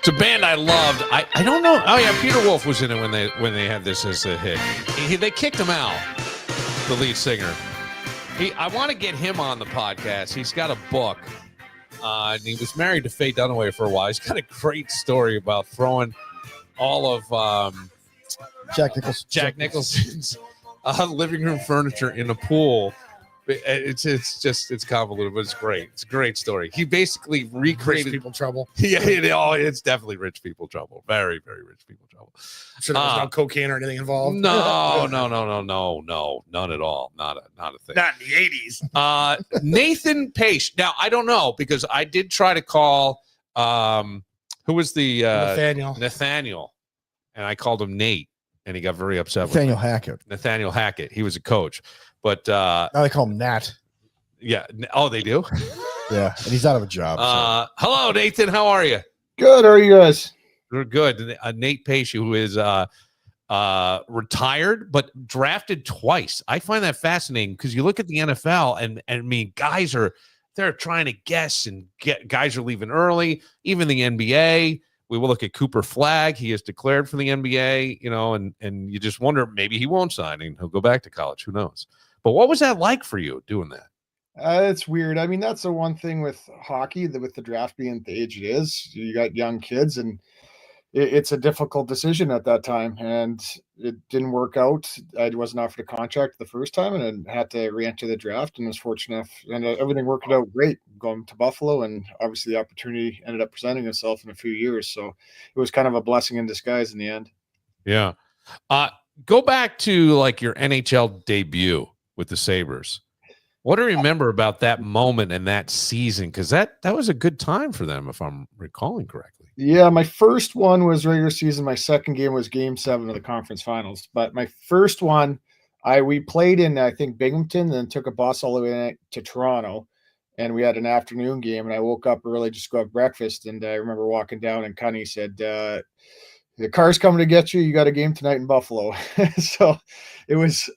It's a band I loved. I don't know. Oh yeah, Peter Wolf was in it when they had this as a hit. They kicked him out, the lead singer. I want to get him on the podcast. He's got a book. And he was married to Faye Dunaway for a while. He's got a great story about throwing all of Jack Nicholson's living room furniture in a pool. It's convoluted, but it's great. It's a great story. He basically Rich recreated people trouble. Yeah, it's definitely rich people trouble. Very, very rich people trouble. I'm sure there was no cocaine or anything involved. No, none at all. Not a thing. Not in the 80s. Nathan Pace. Now I don't know because I did try to call. Who was the Nathaniel, and I called him Nate, and he got very upset. Nathaniel Hackett. He was a coach, but now they call him Nat. Yeah. Oh, they do. Yeah, and he's out of a job. So. Hello, Nathan. How are you? Good. How are you guys? We're good. Nate Pace, who is retired but drafted twice. I find that fascinating because you look at the NFL and I mean, they're trying to guess and guys are leaving early. Even the NBA. We will look at Cooper Flagg. He is declared for the NBA, and you just wonder maybe he won't sign and he'll go back to college. Who knows? But what was that like for you doing that? It's weird. I mean, that's the one thing with hockey, with the draft being at the age it is. You got young kids, and it's a difficult decision at that time. And it didn't work out. I wasn't offered a contract the first time, and I had to re-enter the draft. And was fortunate enough, and everything worked out great going to Buffalo. And obviously, the opportunity ended up presenting itself in a few years. So it was kind of a blessing in disguise in the end. Yeah. Go back to like your NHL debut with the Sabres. What do you remember about that moment and that season? Because that was a good time for them, if I'm recalling correctly. Yeah, my first one was regular season. My second game was Game 7 of the conference finals. But my first one, we played in, I think, Binghamton, then took a bus all the way to Toronto. And we had an afternoon game, and I woke up early just to go have breakfast. And I remember walking down, and Connie said, the car's coming to get you. You got a game tonight in Buffalo. So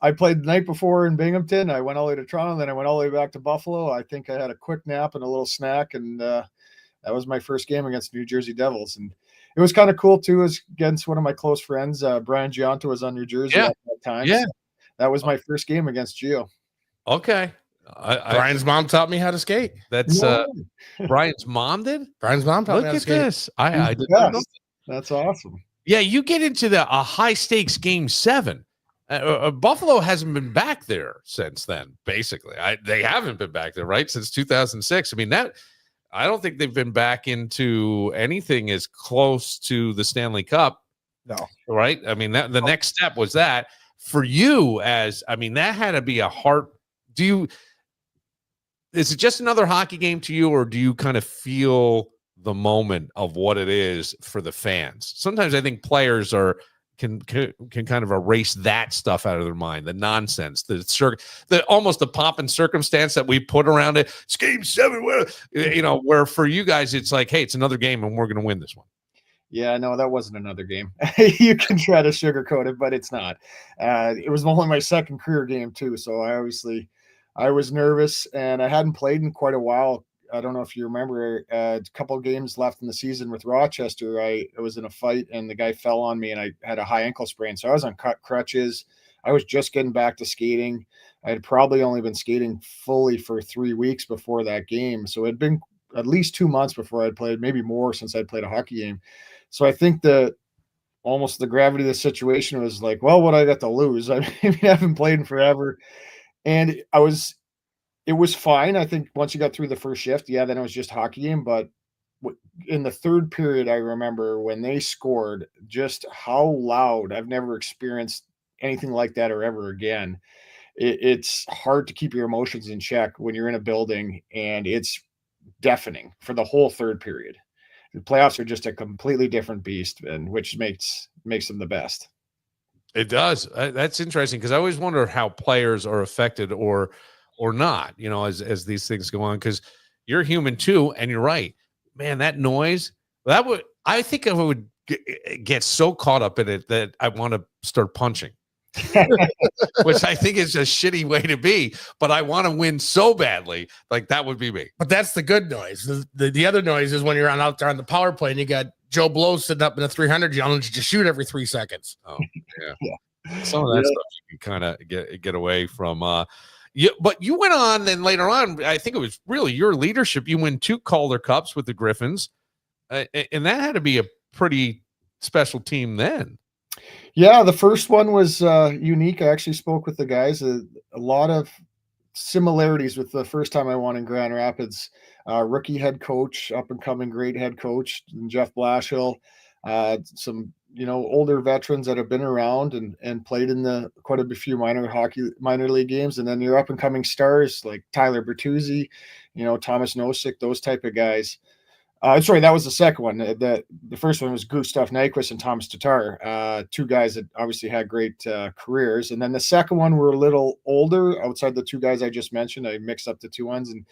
I played the night before in Binghamton. I went all the way to Toronto, then I went all the way back to Buffalo. I think I had a quick nap and a little snack, and that was my first game against New Jersey Devils. And it was kind of cool too. It was against one of my close friends. Brian Giunta was on New Jersey at that time. Yeah. So that was my first game against Gio. Okay. Brian's mom taught me how to skate. That's Brian's mom did? Brian's mom taught me how to skate. Look at this. I did not know. That's awesome. Yeah, you get into a high-stakes Game 7. Buffalo hasn't been back there since then, basically. They haven't been back there, right, since 2006. I mean, I don't think they've been back into anything as close to the Stanley Cup. No. Right? I mean, the next step was that. For you, that had to be a heart. Is it just another hockey game to you, or do you kind of feel the moment of what it is for the fans? Sometimes I think players can kind of erase that stuff out of their mind, the nonsense, the almost the pomp and circumstance that we put around it. It's Game 7, where for you guys it's like, hey, it's another game and we're going to win this one. Yeah, no, that wasn't another game. You can try to sugarcoat it, but it's not. It was only my second career game too, so I was nervous, and I hadn't played in quite a while. I don't know if you remember, a couple of games left in the season with Rochester. I was in a fight, and the guy fell on me, and I had a high ankle sprain. So I was on crutches. I was just getting back to skating. I had probably only been skating fully for 3 weeks before that game. So it had been at least 2 months before I'd played, maybe more since I'd played a hockey game. So I think almost the gravity of the situation was like, well, what I got to lose? I mean, I haven't played in forever. And it was fine. I think once you got through the first shift, then it was just a hockey game. But in the third period, I remember when they scored, just how loud. I've never experienced anything like that or ever again. It's hard to keep your emotions in check when you're in a building, and it's deafening for the whole third period. The playoffs are just a completely different beast, and which makes them the best. It does. That's interesting because I always wonder how players are affected or not, as these things go on, because you're human too. And you're right, man, that noise, I think I would get so caught up in it that I want to start punching, which I think is a shitty way to be, but I want to win so badly. Like that would be me. But that's the good noise. The other noise is when you're out there on the power play and you got Joe Blow sitting up in a 300 yelling to shoot every 3 seconds. Oh, yeah. Some of that stuff you can kind of get away from. But you went on then later on. I think it was really your leadership. You win 2 Calder Cups with the Griffins, and that had to be a pretty special team then. Yeah, the first one was unique. I actually spoke with the guys. A lot of similarities with the first time I won in Grand Rapids. Rookie head coach, up and coming great head coach, Jeff Blashill. Some older veterans that have been around and played in quite a few minor league games, and then your up and coming stars like Tyler Bertuzzi, Thomas Nosek, those type of guys. Sorry, that was the second one. The first one was Gustav Nyquist and Thomas Tatar, 2 guys that obviously had great careers. And then the second one were a little older outside the 2 guys I just mentioned. I mixed up the 2 ones. And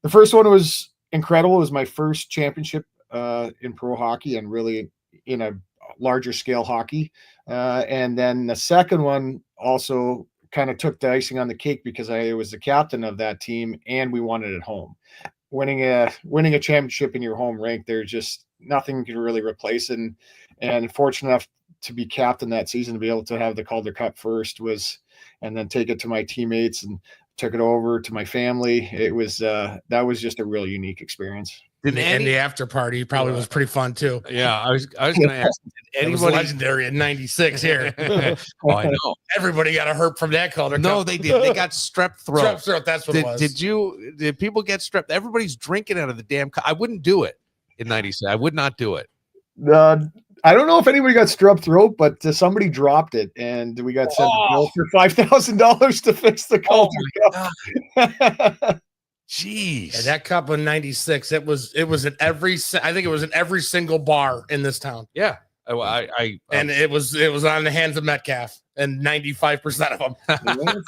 the first one was incredible. It was my first championship in pro hockey and really in a larger scale hockey. And then the second one also kind of took the icing on the cake because I was the captain of that team and we won it at home. Winning a championship in your home rink, there's just nothing can really replace it. And fortunate enough to be captain that season, to be able to have the Calder Cup first and then take it to my teammates and took it over to my family. It was that was just a real unique experience. And the after party probably was pretty fun too. Yeah, I was going to ask. It was legendary in '96 here. Oh, I know. Everybody got a hurt from that Calder Cup. No, they did. They got strep throat. Strep throat. That's what it was. Did people get strep? Everybody's drinking out of the damn cup. I wouldn't do it in '96. I would not do it. I don't know if anybody got strep throat, but somebody dropped it, and we got sent a bill for $5,000 to fix the Calder Cup. Jeez. And that cup in '96, it was in every. I think it was in every single bar in this town. Yeah, and it was on the hands of Metcalf, and 95% of them.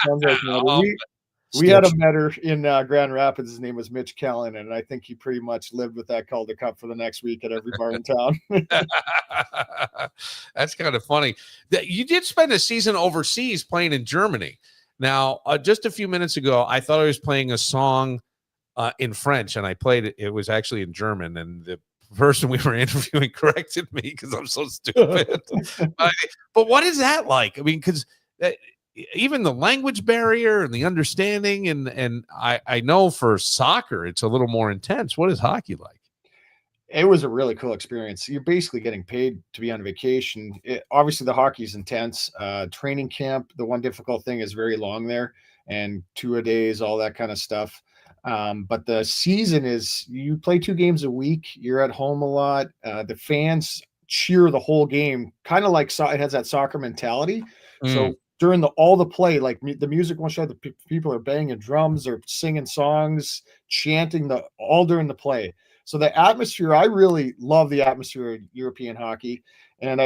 Sounds like we had a metter in Grand Rapids. His name was Mitch Kellen, and I think he pretty much lived with that Calder Cup for the next week at every bar in town. That's kind of funny. You did spend a season overseas playing in Germany. Now, just a few minutes ago, I thought I was playing a song in French, and I played it. It was actually in German, and the person we were interviewing corrected me because I'm so stupid. But what is that like? I mean, because even the language barrier and the understanding, and I know for soccer, it's a little more intense. What is hockey like? It was a really cool experience. You're basically getting paid to be on vacation. Obviously, the hockey is intense. Training camp, the one difficult thing is very long there, and 2-a-days, all that kind of stuff. But the season is you play 2 games a week. You're at home a lot. The fans cheer the whole game, kind of like it has that soccer mentality. So during all the play, like the music won't show. The people are banging drums or singing songs, chanting all during the play. So the atmosphere, I really love the atmosphere of European hockey. And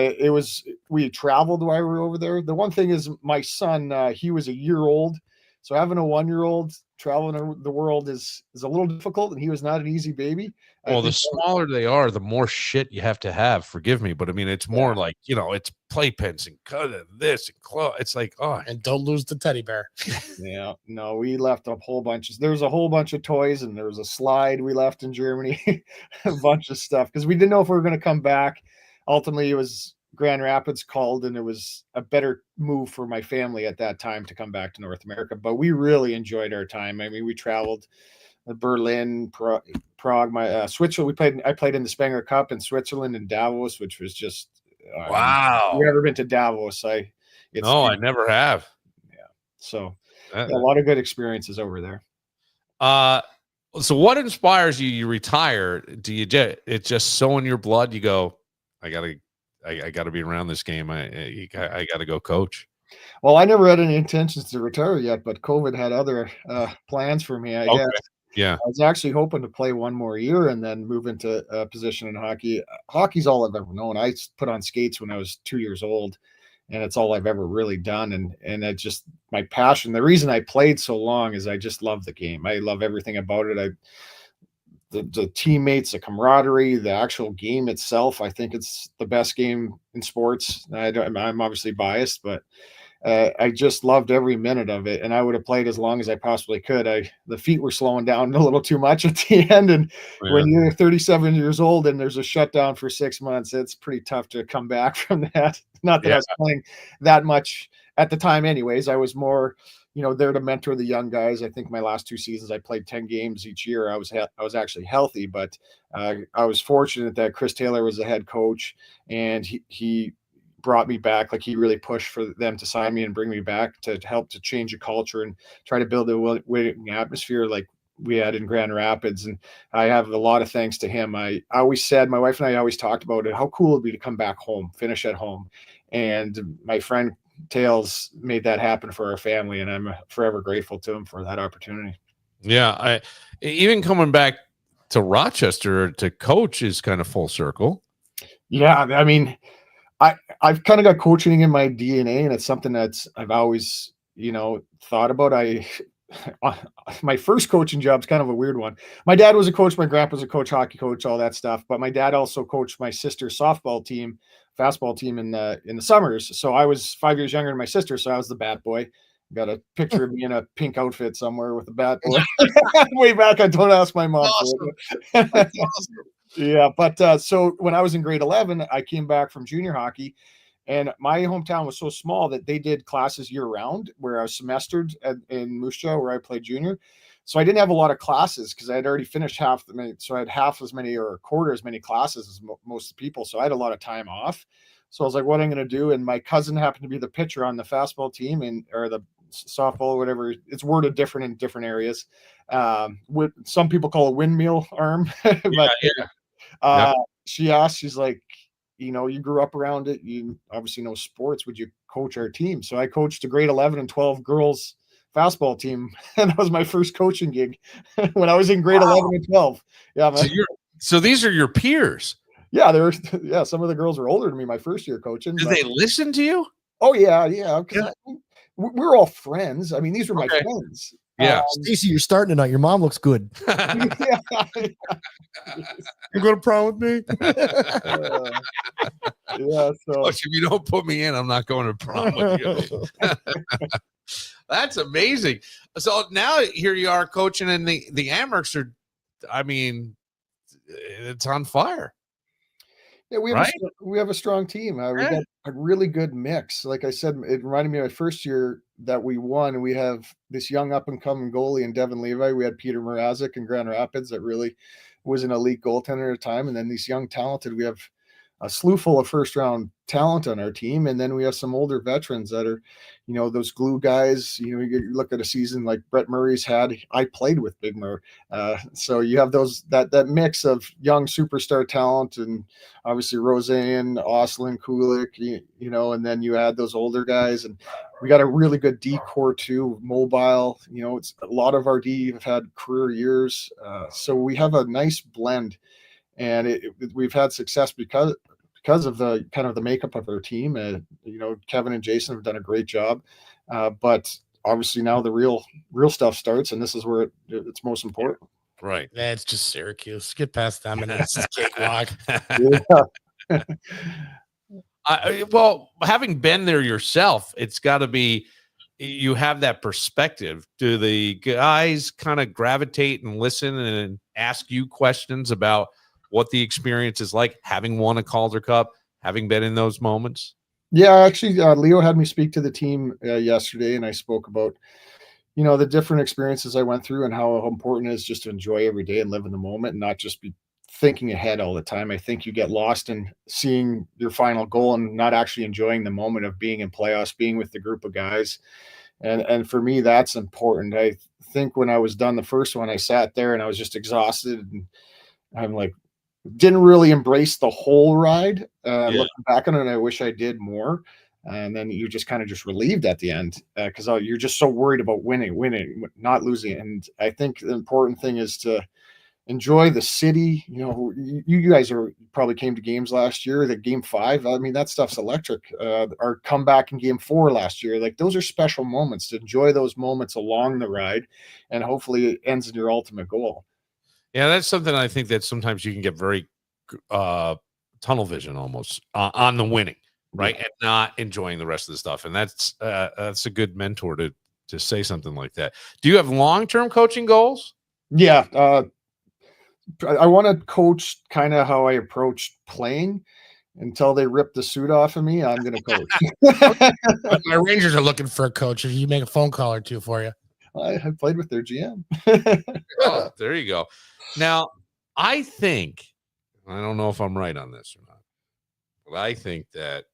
we traveled while we were over there. The one thing is my son, he was a year old. So having a 1-year-old traveling the world is a little difficult, and he was not an easy baby. Well, the smaller they are, the more shit you have to have. Forgive me, but I mean, it's more like, it's playpens and cut and this and claw. It's like, and don't lose the teddy bear. Yeah, no, we left a whole bunch. There was a whole bunch of toys, and there was a slide we left in Germany, a bunch of stuff because we didn't know if we were going to come back. Ultimately, it was Grand Rapids called, and it was a better move for my family at that time to come back to North America. But we really enjoyed our time. I mean, we traveled Berlin, Prague, Switzerland. I played in the Spenger Cup in Switzerland and Davos, which was just wow. You've ever been to Davos? I never have. Yeah, so a lot of good experiences over there. So what inspires you? You retire? Do you it's just so in your blood? You go, I gotta be around this game. I gotta go coach. Well, I never had any intentions to retire yet, but COVID had other plans for me, I guess. Yeah. I was actually hoping to play one more year and then move into a position in hockey. Hockey's all I've ever known. I put on skates when I was 2 years old, and it's all I've ever really done. And it just my passion. The reason I played so long is I just love the game. I love everything about it. The teammates, the camaraderie, the actual game itself. I think it's the best game in sports. I'm obviously biased, but I just loved every minute of it, and I would have played as long as I possibly could. The feet were slowing down a little too much at the end, and when you're 37 years old and there's a shutdown for 6 months, it's pretty tough to come back from that. Not that I was playing that much at the time, anyways. I was more, there to mentor the young guys. I think my last 2 seasons I played 10 games each year. I was actually healthy, but I was fortunate that Chris Taylor was the head coach, and he brought me back. Like, he really pushed for them to sign me and bring me back to help to change the culture and try to build a winning atmosphere like we had in Grand Rapids. And I have a lot of thanks to him. I always said, my wife and I always talked about it, how cool it would be to come back home, finish at home. And my friend Tails made that happen for our family, and I'm forever grateful to him for that opportunity. Yeah, even coming back to Rochester to coach is kind of full circle. Yeah, I mean, I've kind of got coaching in my DNA, and it's something that's I've always, thought about. My first coaching job is kind of a weird one. My dad was a coach, my grandpa was a coach, hockey coach, all that stuff. But my dad also coached my sister's fastball team in the summers. So I was 5 years younger than my sister, so I was the bat boy. Got a picture of me in a pink outfit somewhere with a bat boy. Way back, I don't ask my mom. Awesome. Yeah, but so when I was in grade 11, I came back from junior hockey, and my hometown was so small that they did classes year round, where I was semestered in Moose Jaw, where I played junior. So I didn't have a lot of classes because I had already finished so I had half as many or a quarter as many classes as most people. So I had a lot of time off. So I was like, what am I going to do? And my cousin happened to be the pitcher on the fastball team or the softball, whatever. It's worded different in different areas. Some people call it windmill arm. But she asked, she's like, you grew up around it. You obviously know sports. Would you coach our team? So I coached a grade 11 and 12 girls fastball team. And that was my first coaching gig when I was in grade 11 and 12. Yeah. So these are your peers. Yeah. Some of the girls were older than me my first year coaching. Did they listen to you? Oh yeah. Yeah. We're all friends. I mean, these were my friends. Yeah. Stacey, you're starting tonight. Your mom looks good. You go to prom with me? Yeah. So if you don't put me in, I'm not going to prom with you. That's amazing. So now here you are coaching, and the Amerks are, I mean, it's on fire. Yeah, we have a strong team. We got a really good mix. Like I said, it reminded me of my first year that we won. We have this young up and coming goalie in Devin Levi. We had Peter Mrazek in Grand Rapids that really was an elite goaltender at the time. And then these young talented, we have a slew full of first round talent on our team. And then we have some older veterans that are, those glue guys. You look at a season like Brett Murray's had. I played with Big Murray. So you have that mix of young superstar talent, and obviously Roseanne, Oslin, Kulik, and then you add those older guys, and we got a really good D core too, mobile. It's a lot of our D have had career years. So we have a nice blend, and we've had success because of the kind of the makeup of our team. Kevin and Jason have done a great job, but obviously now the real stuff starts, and this is where it's most important. Right. That's just Syracuse. Get past them, and it's just cakewalk. Well, having been there yourself, it's got to be, you have that perspective. Do the guys kind of gravitate and listen and ask you questions about what the experience is like, having won a Calder Cup, having been in those moments? Yeah, actually, Leo had me speak to the team yesterday, and I spoke about, the different experiences I went through and how important it is just to enjoy every day and live in the moment and not just be thinking ahead all the time. I think you get lost in seeing your final goal and not actually enjoying the moment of being in playoffs, being with the group of guys. And for me, that's important. I think when I was done the first one, I sat there and I was just exhausted, and I'm like, didn't really embrace the whole ride. Looking back on it, I wish I did more. And then you just kind of just relieved at the end because you're just so worried about winning, not losing. And I think the important thing is to enjoy the city. You guys probably came to games last year, the game 5. I mean, that stuff's electric. Our comeback in game 4 last year, like those are special moments. To enjoy those moments along the ride, and hopefully it ends in your ultimate goal. Yeah, that's something I think that sometimes you can get very tunnel vision almost on the winning. right, and not enjoying the rest of the stuff. And that's a good mentor to say something like that. Do you have long-term coaching goals? Yeah. I want to coach kind of how I approached playing. Until they rip the suit off of me, I'm going to coach. But my Rangers are looking for a coach. If you make a phone call or two for you. I played with their GM. Oh, there you go. Now, I think, I don't know if I'm right on this or not, but I think that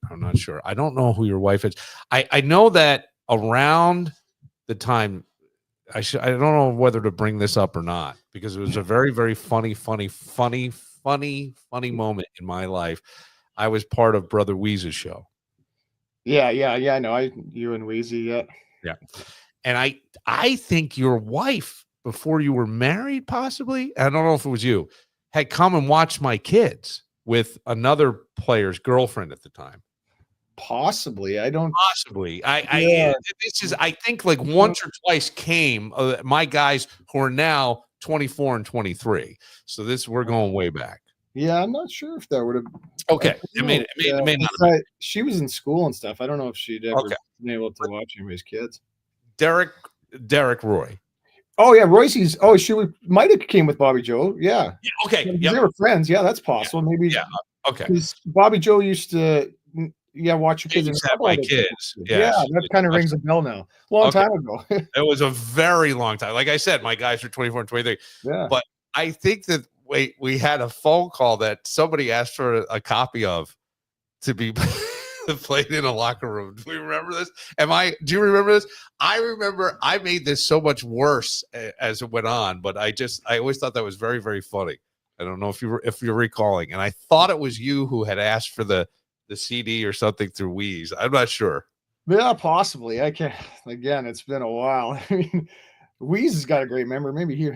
I'm not sure. I don't know who your wife is. I know that around the time I don't know whether to bring this up or not, because it was a very, very funny moment in my life. I was part of Brother Weeze's show. Yeah. I know. You and Weezy, Yeah. And I think your wife, before you were married, possibly, I don't know if it was you, had come and watched my kids with another player's girlfriend at the time. Possibly. I don't. Possibly. I think like once or twice came my guys who are now 24 and 23. So we're going way back. Yeah, I'm not sure if that would have. Okay. It may not have been. She was in school and stuff. I don't know if she'd ever been able to watch anybody's kids. Derek Roy. Oh yeah, Royce's. Oh, might have came with Bobby Joe. Yeah. Okay. They were friends. Yeah, that's possible. Maybe. Yeah. Okay. Bobby Joe used to. Yeah, watch your kids. Used to have my kids. Yeah, that kind of rings a bell now. Long time ago. It was a very long time. Like I said, my guys are 24 and 23. Yeah. But I think that we had a phone call that somebody asked for a copy of to be played in a locker room. Do we remember this? Do you remember this? I remember I made this so much worse as it went on, but I always thought that was very, very funny. I don't know if you're recalling. And I thought it was you who had asked for the CD or something through Wheeze. I'm not sure. Yeah, possibly. I can't. Again, it's been a while. I mean, Wheeze has got a great memory. Maybe he.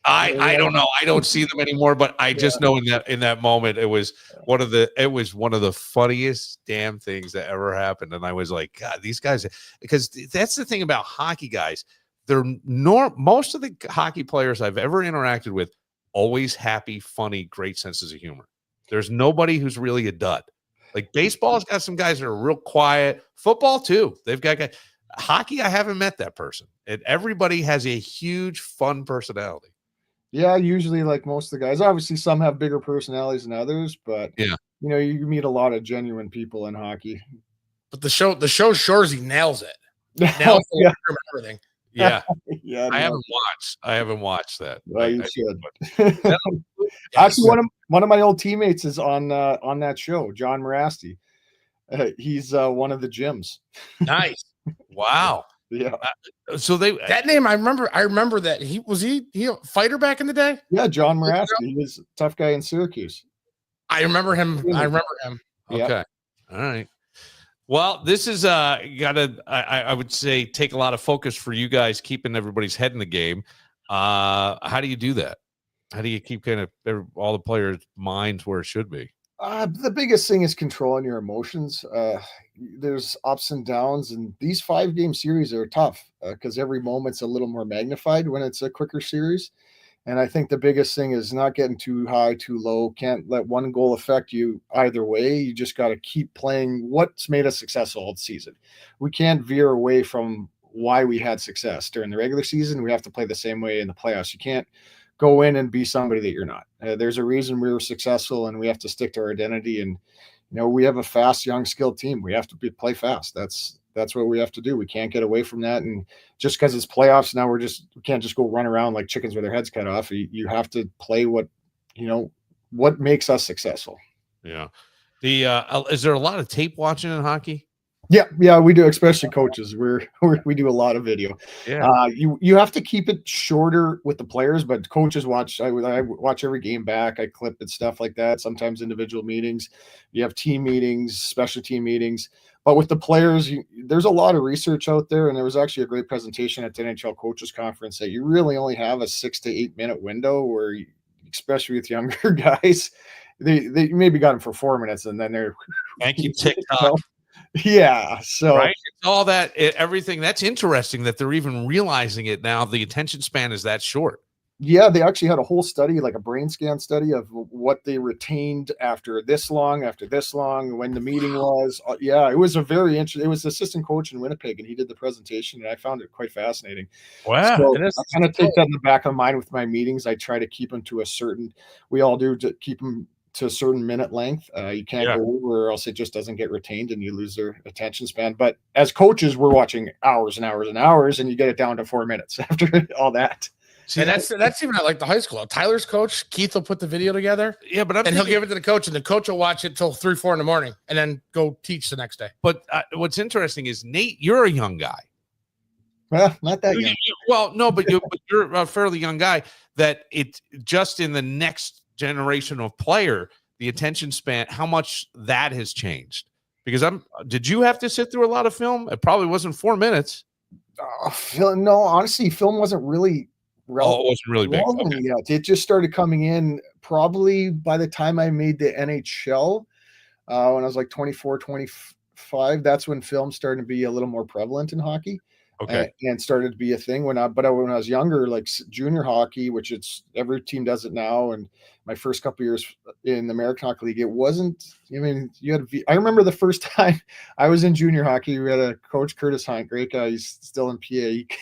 I don't know. I don't see them anymore, but I just know in that moment it was one of the funniest damn things that ever happened. And I was like, God, these guys, because that's the thing about hockey guys. Most of the hockey players I've ever interacted with always happy, funny, great senses of humor. There's nobody who's really a dud. Like baseball's got some guys that are real quiet. Football too. They've got guys. Hockey, I haven't met that person. And everybody has a huge fun personality. Yeah, usually like most of the guys. Obviously, some have bigger personalities than others, but yeah, you meet a lot of genuine people in hockey. But the show Shorzy nails it. Nails everything. Yeah. Yeah. I haven't watched that. Well, you should. Actually, one of my old teammates is on that show, John Morasti. He's one of the gyms. Nice. Wow. Yeah. So that name I remember that he a fighter back in the day? Yeah, John Morasti. He was a tough guy in Syracuse. I remember him. Okay. Yep. All right. Well, this is I would say take a lot of focus for you guys, keeping everybody's head in the game. How do you do that? How do you keep kind of all the players' minds where it should be? The biggest thing is controlling your emotions. There's ups and downs, and these 5-game series are tough because every moment's a little more magnified when it's a quicker series. And I think the biggest thing is not getting too high, too low. Can't let one goal affect you either way. You just got to keep playing what's made us successful all season. We can't veer away from why we had success during the regular season. We have to play the same way in the playoffs. You can't go in and be somebody that you're not. There's a reason we were successful, and we have to stick to our identity. And we have a fast, young, skilled team. We have to play fast. That's what we have to do. We can't get away from that. And just because it's playoffs now, we can't just go run around like chickens with their heads cut off. You have to play what makes us successul. Yeah. Is there a lot of tape watching in hockey? Yeah, we do, especially coaches. We do a lot of video. Yeah. You have to keep it shorter with the players, but coaches watch. I watch every game back. I clip and stuff like that. Sometimes individual meetings. You have team meetings, special team meetings. But with the players, there's a lot of research out there, and there was actually a great presentation at the NHL Coaches Conference that you really only have a 6 to 8 minute window where, especially with younger guys, they maybe got them for 4 minutes, and then they're thank you TikTok. Yeah, so right, it's all that everything. That's interesting that they're even realizing it now. The attention span is that short. Yeah, they actually had a whole study, like a brain scan study of what they retained after this long, when the meeting was. Yeah, it was a very interesting. It was the assistant coach in Winnipeg, and he did the presentation, and I found it quite fascinating. Wow. So It is. I kind of take that in the back of mind with my meetings. I try to keep them to a certain. We all do to keep them to a certain minute length. You can't Yeah. go over, or else it just doesn't get retained, and you lose their attention span. But as coaches, we're watching hours and hours and hours, and you get it down to 4 minutes after all that. See, And that's even at like the high school. Tyler's coach, Keith, will put the video together yeah, but I'm and he'll thinking- give it to the coach, and the coach will watch it till 3, 4 in the morning, and then go teach the next day. But what's interesting is, Nate, you're a young guy. Well, not that young. Well, no, but you're a fairly young guy. That it just in the next generation of player, the attention span, how much that has changed. Because did you have to sit through a lot of film? It probably wasn't 4 minutes. No, honestly, film wasn't really Oh, it wasn't really big. relevant Okay. yet. It just started coming in probably by the time I made the NHL when I was like 24, 25. That's when film started to be a little more prevalent in hockey. Okay. And started to be a thing when I was younger, like junior hockey, which it's every team does it now. And my first couple of years in the American Hockey League, it wasn't. I mean, I remember the first time I was in junior hockey. We had a coach, Curtis Hunt, great guy. He's still in PA.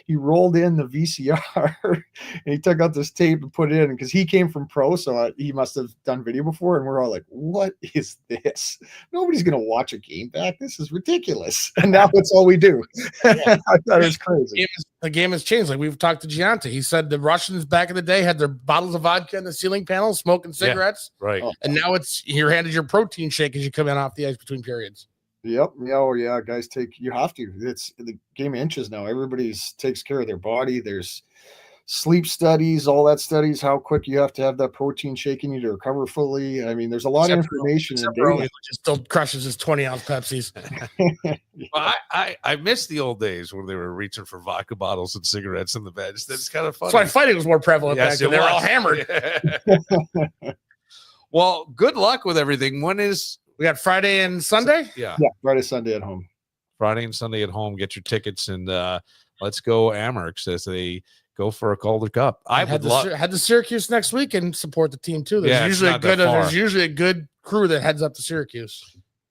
He rolled in the VCR and he took out this tape and put it in because he came from pro, so he must have done video before. And we're all like, "What is this? Nobody's gonna watch a game back. This is ridiculous." And now that's all we do. I thought it was crazy. The game has changed. Like we've talked to Giante. He said the Russians back in the day had their bottles of vodka in the ceiling panel, smoking cigarettes. Right. Oh. And now you're handed your protein shake as you come in off the ice between periods. Yep. Oh yeah, guys you have to. It's the game of inches now. Everybody's takes care of their body. There's sleep studies, all that studies, how quick you have to have that protein shake in you to recover fully. I mean, there's a lot of information in Early, data. which still crushes his 20-ounce Pepsis. Well, I miss the old days when they were reaching for vodka bottles and cigarettes in the bench. That's kind of funny. That's why fighting was more prevalent Yes, back then. it They were was. all hammered. Well, good luck with everything. When is We got Friday and Sunday. yeah, Yeah, Friday, Sunday at home. Friday and Sunday at home. Get your tickets and let's go Amerks as they go for a Calder Cup. I had would love. had the Syracuse next week and support the team too. There's Yeah, it's usually not that far. there's usually a good crew that heads up to Syracuse.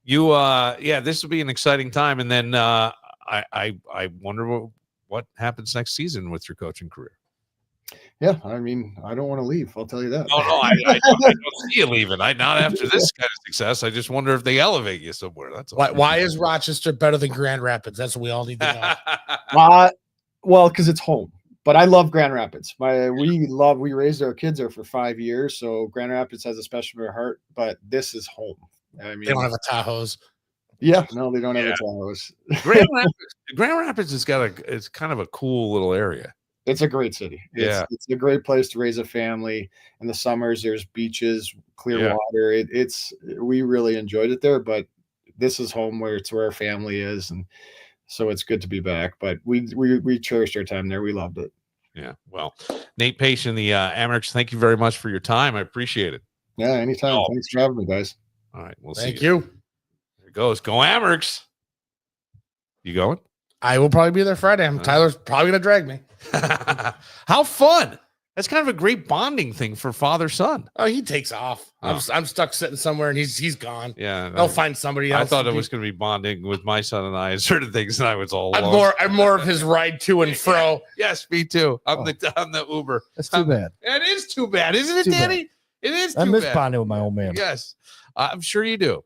You yeah, this will be an exciting time. And then I wonder what happens next season with your coaching career. Yeah, I mean, I don't want to leave. I'll tell you that. Oh no, I don't see you leaving. Not after this kind of success. I just wonder if they elevate you somewhere. That's all. Why is Rochester better than Grand Rapids? That's what we all need to know. Well, because it's home. But I love Grand Rapids. We raised our kids there for 5 years, so Grand Rapids has a special in our heart. But this is home. I mean, They don't have a Tahoe's. yeah, no, they don't have Yeah. a Tahoe's. Grand Rapids has got it's kind of a cool little area. It's a great city. It's a great place to raise a family. In the summers, there's beaches, clear Yeah. water. We really enjoyed it there. But this is home where our family is, and so it's good to be back. But we cherished our time there. We loved it. Yeah. Well, Nate Page in the Amerks, thank you very much for your time. I appreciate it. Yeah, anytime. Oh. Thanks for having me, guys. All right. We'll see Thank you. you. There it goes. Go Amerks. You going? I will probably be there Friday. Tyler's probably gonna drag me. How fun. That's kind of a great bonding thing for father-son. Oh, he takes off. Oh. I'm stuck sitting somewhere and he's gone. Yeah. They'll find somebody else. I thought to it be- was going to be bonding with my son and I and certain things, and I was all I'm alone. more of his ride to and fro. Yes, me too. I'm the Uber. That's too bad. It is too bad, isn't it, Too bad. Danny? It is too I miss bad. bonding with my old man. Yes, I'm sure you do.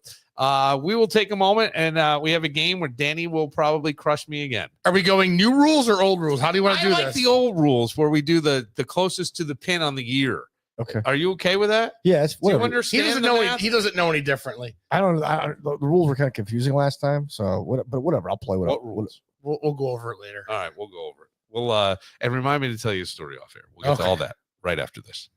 We will take a moment, and we have a game where Danny will probably crush me again. Are we going new rules or old rules? How do you want to I do like this? the old rules where we do the closest to the pin on the year. Okay. Are you okay with that? Yeah, it's Do you whatever. understand? he doesn't the know. math? He doesn't know any differently. I don't. The rules were kind of confusing last time, so but whatever. I'll play with What it. rules? We'll go over it later. All right, we'll go over it. We'll and remind me to tell you a story off air. We'll get to Okay. all that right after this.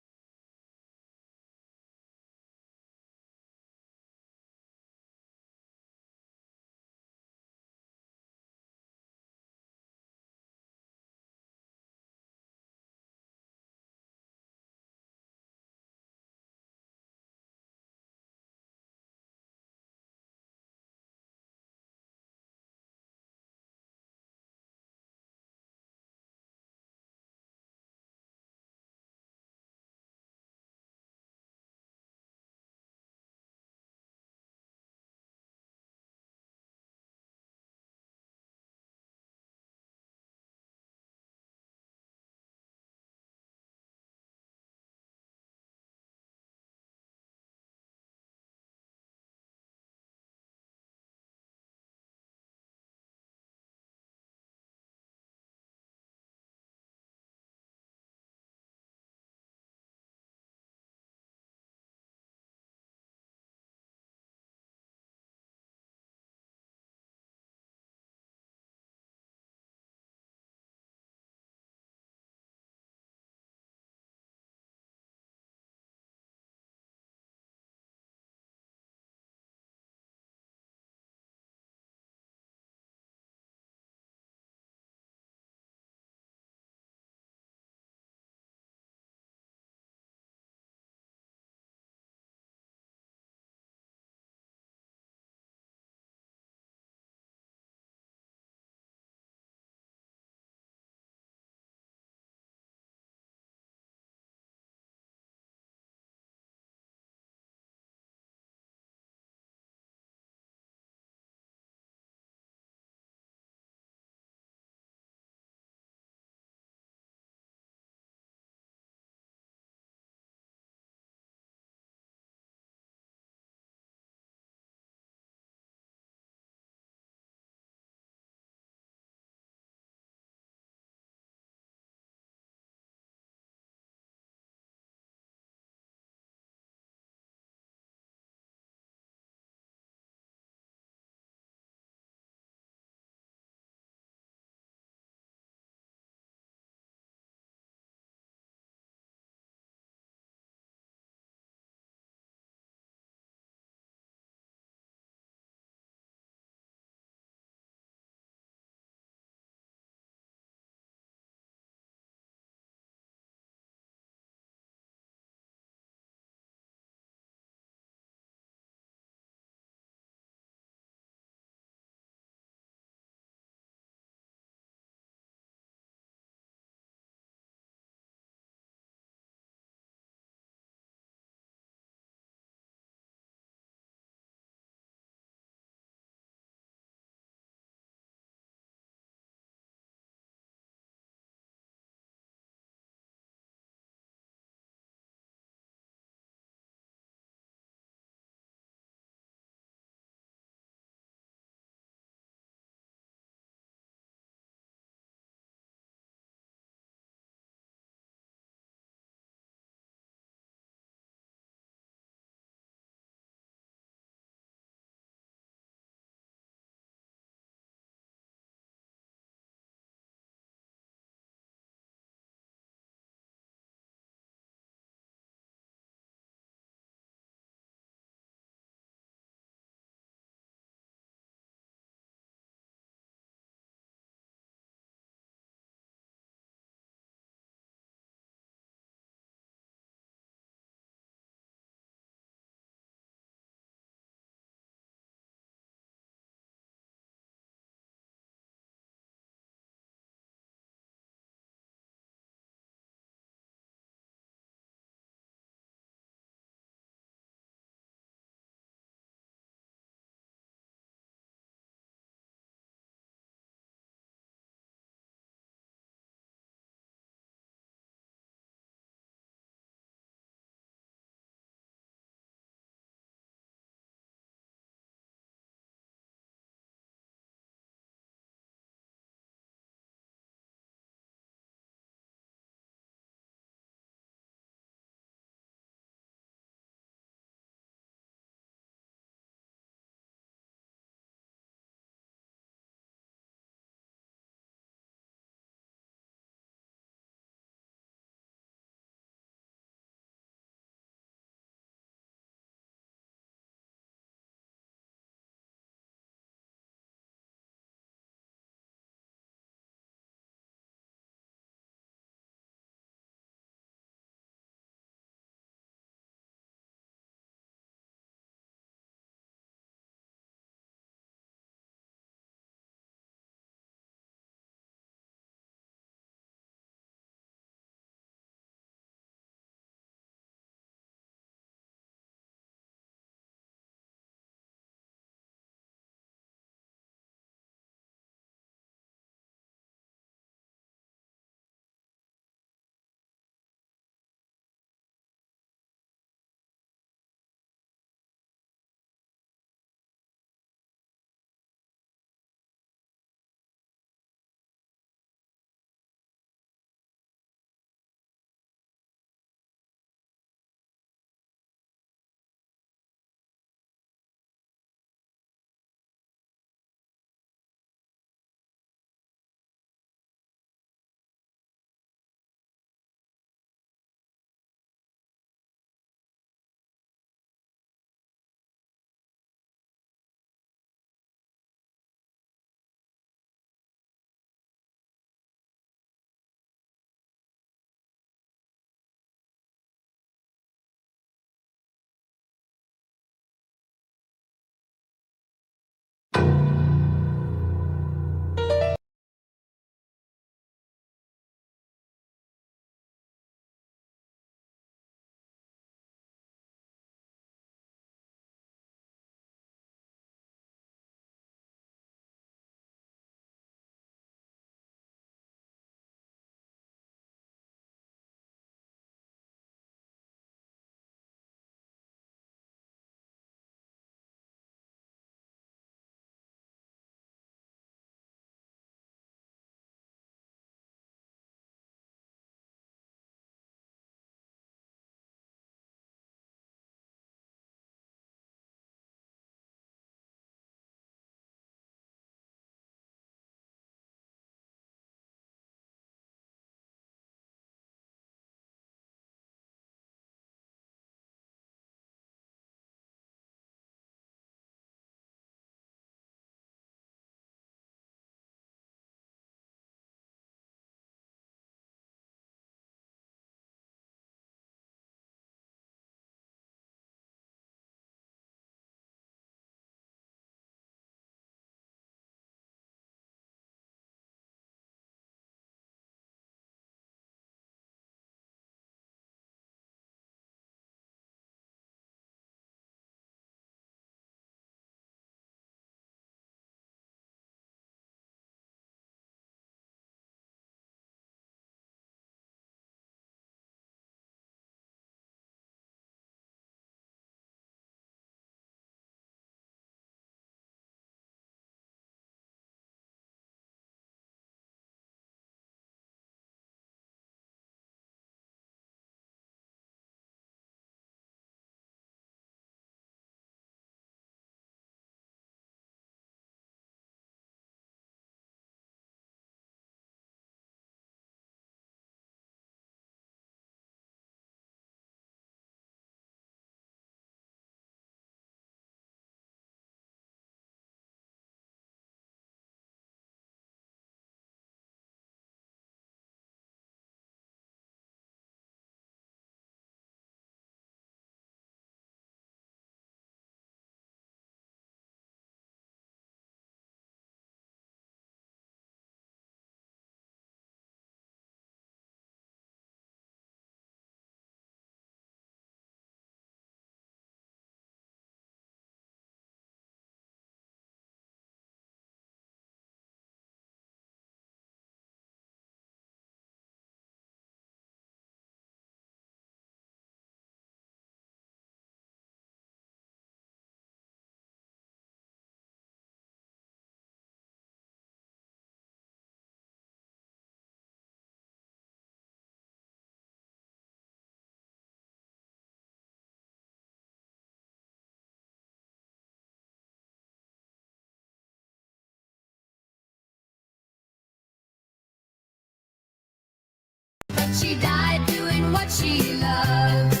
She died doing what she loved.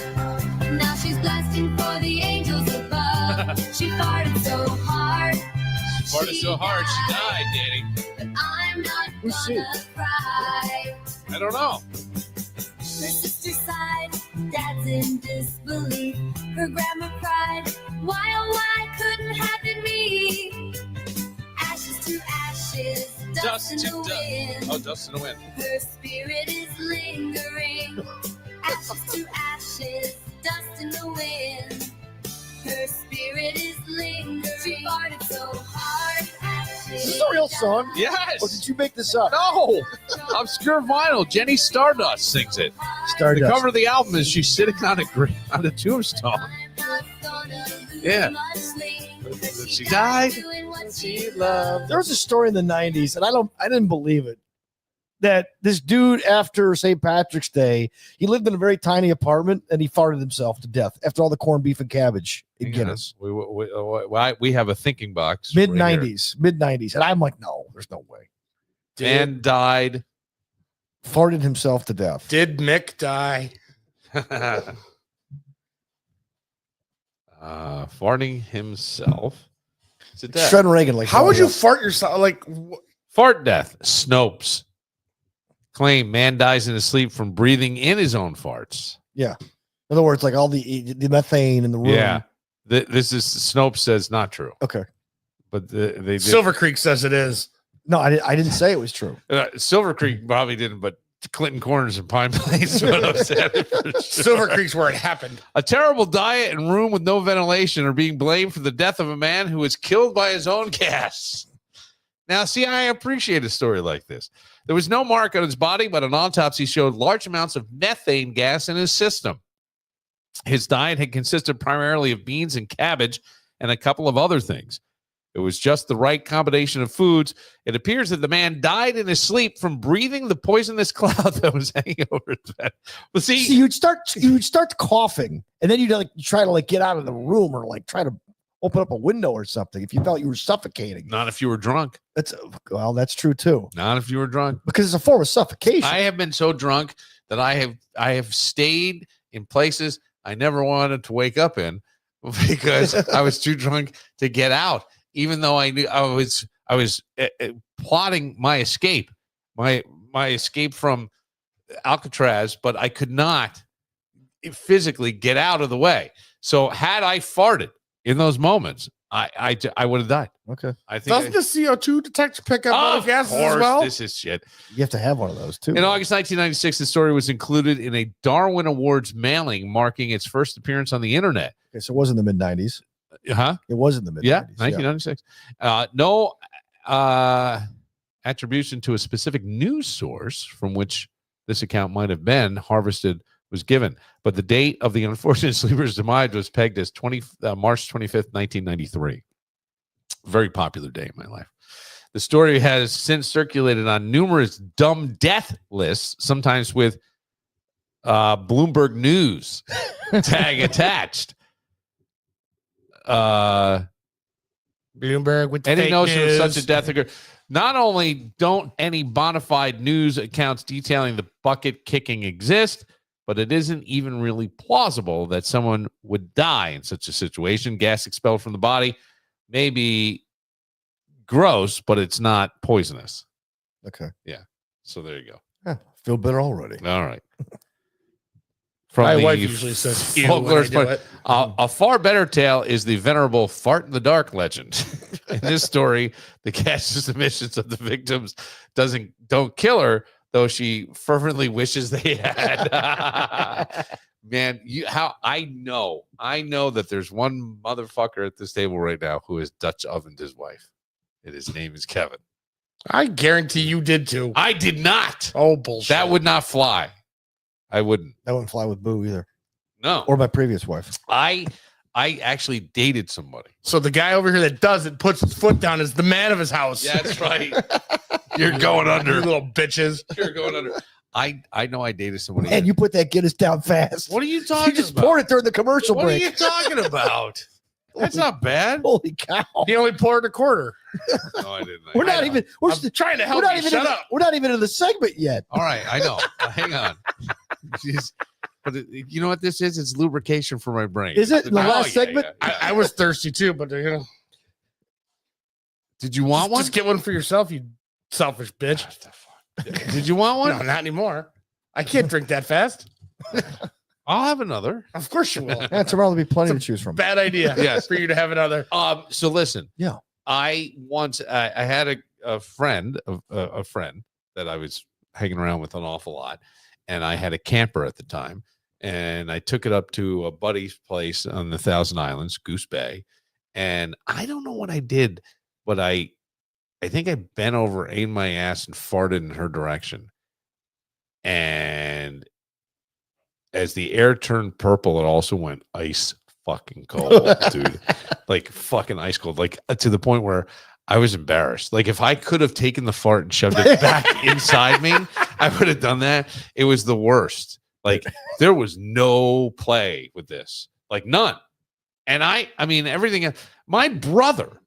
Now she's blasting for the angels above. She farted so hard. Farted so hard, she died, Danny. But I'm not Who's she? gonna cry. I don't know. Her sister sighed, dad's in disbelief. Her grandma cried, why oh why couldn't have been me? Ashes to ashes, dust in the wind. Oh, dust in the wind. Her spirit is lingering. Ashes to ashes, dust in the wind. Her spirit is lingering. She farted so hard. Is this a real song? Yes. Or did you make this up? No. Obscure vinyl. Jenny Stardust sings it. The Stardust. cover of the album is she's sitting on a tombstone. Yeah. She died. She loved. There was a story in the 90s, and I didn't believe it, that this dude, after St. Patrick's Day, he lived in a very tiny apartment and he farted himself to death after all the corned beef and cabbage in Guinness. We have a thinking box. Mid right here. 90s. And I'm like, no, there's no way. Man died. Farted himself to death. Did Mick die? Farting himself to death. Shred Reagan, like, How would you yeah. fart yourself? Like, Fart death. Snopes claim man dies in his sleep from breathing in his own farts. In other words, like all the methane in the room. Yeah. This is Snopes says not true. Okay. But they did. Silver Creek says it is. No, I didn't say it was true. Silver Creek probably didn't, but Clinton Corners and Pine Place. What I'm saying for sure. Silver Creek's where it happened. A terrible diet and room with no ventilation are being blamed for the death of a man who was killed by his own gas. Now, see, I appreciate a story like this. There was no mark on his body, but an autopsy showed large amounts of methane gas in his system. His diet had consisted primarily of beans and cabbage and a couple of other things. It was just the right combination of foods. It appears that the man died in his sleep from breathing the poisonous cloud that was hanging over his bed. Well, see, you'd start coughing, and then you'd try to get out of the room or try to open up a window or something if you felt you were suffocating. not if you were drunk. That's true too, Not if you were drunk. because it's a form of suffocation. I have been so drunk that I have stayed in places I never wanted to wake up in because I was too drunk to get out. Even though I knew I was plotting my escape, my escape from Alcatraz, but I could not physically get out of the way. So had I farted in those moments, I would have died. Okay, I think. Doesn't the CO2 detector pick up other Of gases as course, well? this is shit. you have to have one of those too. In August 1996, the story was included in a Darwin Awards mailing marking its first appearance on the internet. Okay, so it was in the mid '90s. Huh? It was in the mid '90s. Yeah, 1996. No attribution to a specific news source from which this account might have been harvested was given, but the date of the unfortunate sleeper's demise was pegged as March 25th, 1993. Very popular day in my life. The story has since circulated on numerous dumb death lists, sometimes with Bloomberg News tag attached. Bloomberg with Any fake notion news. of such a death occur. Not only don't any bona fide news accounts detailing the bucket kicking exist, but it isn't even really plausible that someone would die in such a situation. Gas expelled from the body may be gross, but it's not poisonous. Okay, So there you go. feel better already. All right. From My the wife usually says ew when I folklore do it. A far better tale is the venerable fart in the dark legend. In this story, the gaseous emissions of the victims don't kill her, though she fervently wishes they had. Man, I know that there's one motherfucker at this table right now who has Dutch ovened his wife, and his name is Kevin. I guarantee you did too. I did not. Oh, bullshit. That would not fly. I wouldn't. That wouldn't fly with Boo either, No. or my previous wife. I actually dated somebody. So the guy over here that does it, puts his foot down, is the man of his house. That's right. You're going You under. little bitches. You're going under. I know I dated somebody. And you put that Guinness down fast. What are you You talking just about? poured it during the commercial What break. are you talking about? That's not bad. Holy cow! He only poured a quarter. No, I didn't. We're not I know. even. We're I'm trying to help not you. even. Shut in, up. We're not even in the segment yet. All right, I know. Hang on. Jeez. But you know what this is? It's lubrication for my brain. Is it in the Oh, last yeah, segment? yeah. I was thirsty too, but Did you want one? just get one for yourself, you selfish bitch. Did you want one? No, not anymore. I can't drink that fast. I'll have another. Of course you will. Yeah, tomorrow there'll be plenty to choose from. Bad idea. Yes. For you to have another. So listen. Yeah. I had a friend that I was hanging around with an awful lot, and I had a camper at the time, and I took it up to a buddy's place on the Thousand Islands, Goose Bay, and I don't know what I did, but I think I bent over, aimed my ass, and farted in her direction, and as the air turned purple, it also went ice fucking cold, dude. Like fucking ice cold. Like to the point where I was embarrassed. Like if I could have taken the fart and shoved it back inside me, I would have done that. It was the worst. Like there was no play with this. Like none. And I mean everything. My brother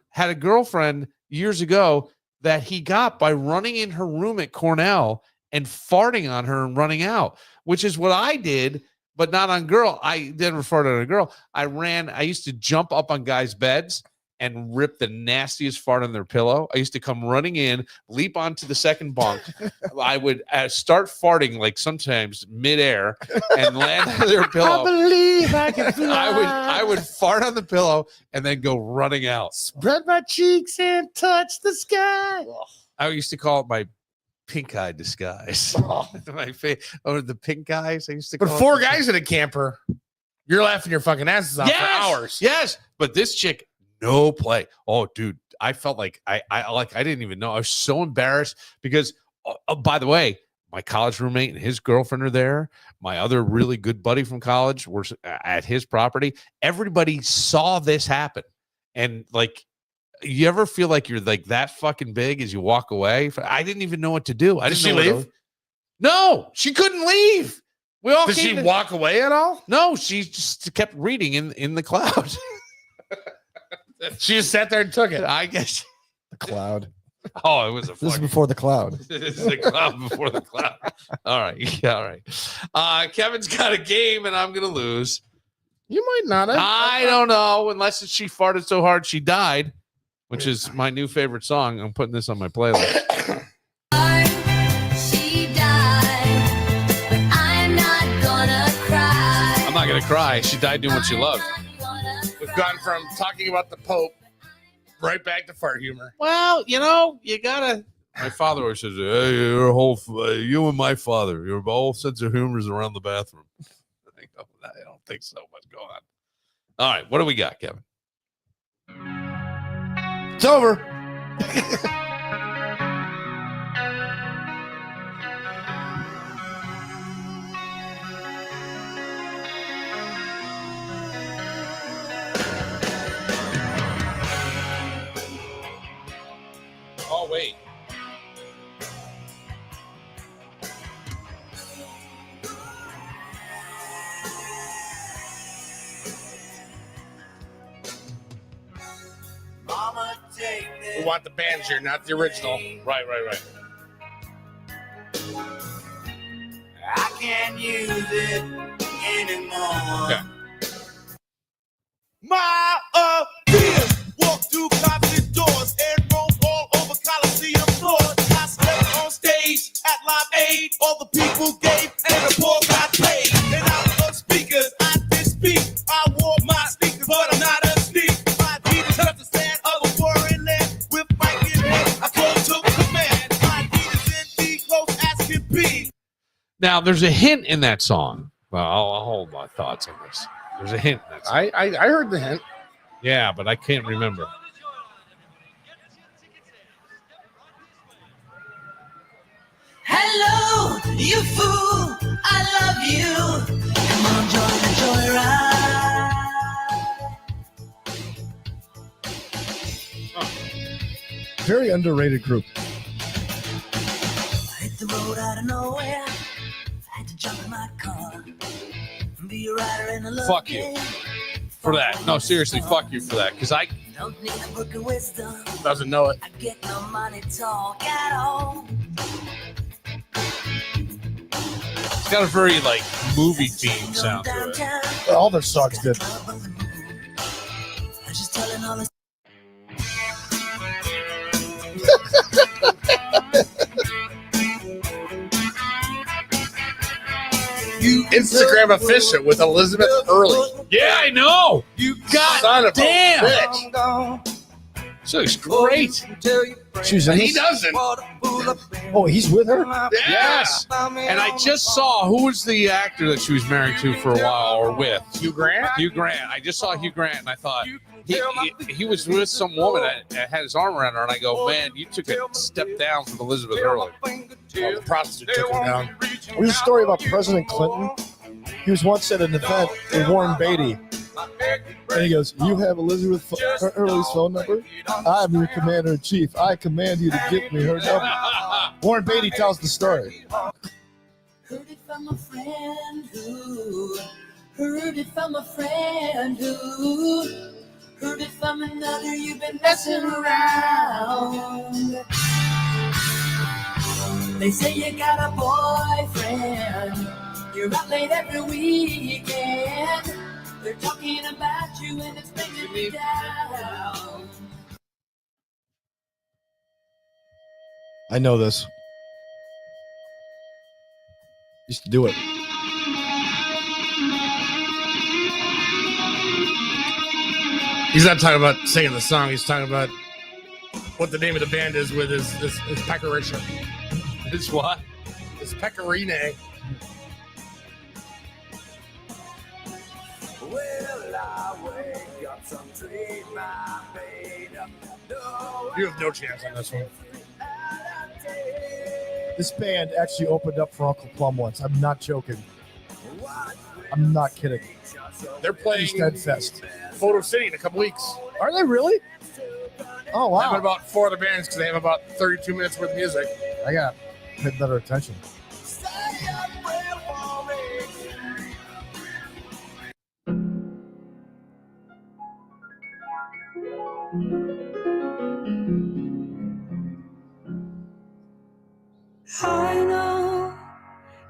had a girlfriend years ago that he got by running in her room at Cornell and farting on her and running out, which is what I did, but not on girl. I never farted on a girl. I used to jump up on guys' beds and rip the nastiest fart on their pillow. I used to come running in, leap onto the second bunk. I would start farting like sometimes midair and land on their pillow. I believe I can fly. I would fart on the pillow and then go running out. Spread my cheeks and touch the sky. I used to call it my pink eye disguise. My face, the pink eyes. I used to. But call four it. guys in a camper, you're laughing your fucking asses off for hours. Yes, but this chick, no play. Oh, dude, I felt like I didn't even know. I was so embarrassed because, by the way, my college roommate and his girlfriend are there. My other really good buddy from college was at his property. Everybody saw this happen, and like. You ever feel like you're like that fucking big as you walk away? I didn't even know what to do. I Did didn't she know what to- leave? No, she couldn't leave. We all Did she came to- walk away at all? No, she just kept reading in the cloud. She just sat there and took it. I guess. The cloud. Oh, it was a This is fucking. before the cloud. This is the cloud before the cloud. All right, yeah, all right. Kevin's got a game, and I'm gonna lose. You might not have. I don't know, unless she farted so hard she died, which is my new favorite song. I'm putting this on my playlist. She died, but I'm not gonna cry. I'm not gonna cry. She died doing what she loved. We've gone from talking about the Pope right back to fart humor. Well, you gotta. My father always says, "Hey, you and my father, your whole sense of humor is around the bathroom." I don't think so. But go on. All right, what do we got, Kevin? It's over. Oh wait. We want the bands here, not the original. Right. I can't use it anymore. Okay. My peers walk through concert doors and roam all over Coliseum floors. I slept on stage at Live Aid. All the people gave and the poor got paid. And out of speakers, I did speak. I wore my sneakers, but I'm not a sneak. My Adidas touched the sand of a foreign land. With my in hand, I took command. My Adidas in the close as can be. Now there's a hint in that song. Well, I'll hold my thoughts on this. There's a hint in that song. I heard the hint. Yeah, but I can't remember. Hello, you fool, I love you. Come on, join the joyride. Very underrated group. I hit the road out of nowhere. I had to jump in my car. Be a rider in a love Fuck you. game. for that. No, seriously, fuck you for that. Because I Doesn't know it. get no money talk at all. it's got a very like movie theme sound to it. All their songs did. Just telling all the You Instagram efficient with Elizabeth Hurley. Yeah, I know. You son of damn. a bitch. She looks great. She's in He this? doesn't. Oh, he's with her? Yes. And I just saw who was the actor that she was married to for a while or with. Hugh Grant? Hugh Grant. I just saw Hugh Grant and I thought he was with some woman that had his arm around her, and I go, man, you took a step down from Elizabeth Hurley. Oh, the prostitute took him down. There's a story about President Clinton. He was once at an event with Warren Beatty. And he goes, you have Elizabeth Hurley's phone number? I'm your commander-in-chief. I command you to give me her number. Warren Beatty tells the story. heard it from a friend who heard it from a friend who heard it from another. You've been messing around. They say you got a boyfriend. You're out late every weekend. They're talking about you and it's bringing me down. I know this. Used to do it. He's not talking about singing the song. He's talking about what the name of the band is with his pecorino. It's what? His pecorino. You have no chance on this one. This band actually opened up for Uncle Plum once. I'm not joking. I'm not kidding. They're playing Steadfast. Photo City in a couple weeks. Are they really? Oh, I have wow. about 4 other bands because they have about 32 minutes worth of music. I got to pay better attention. I know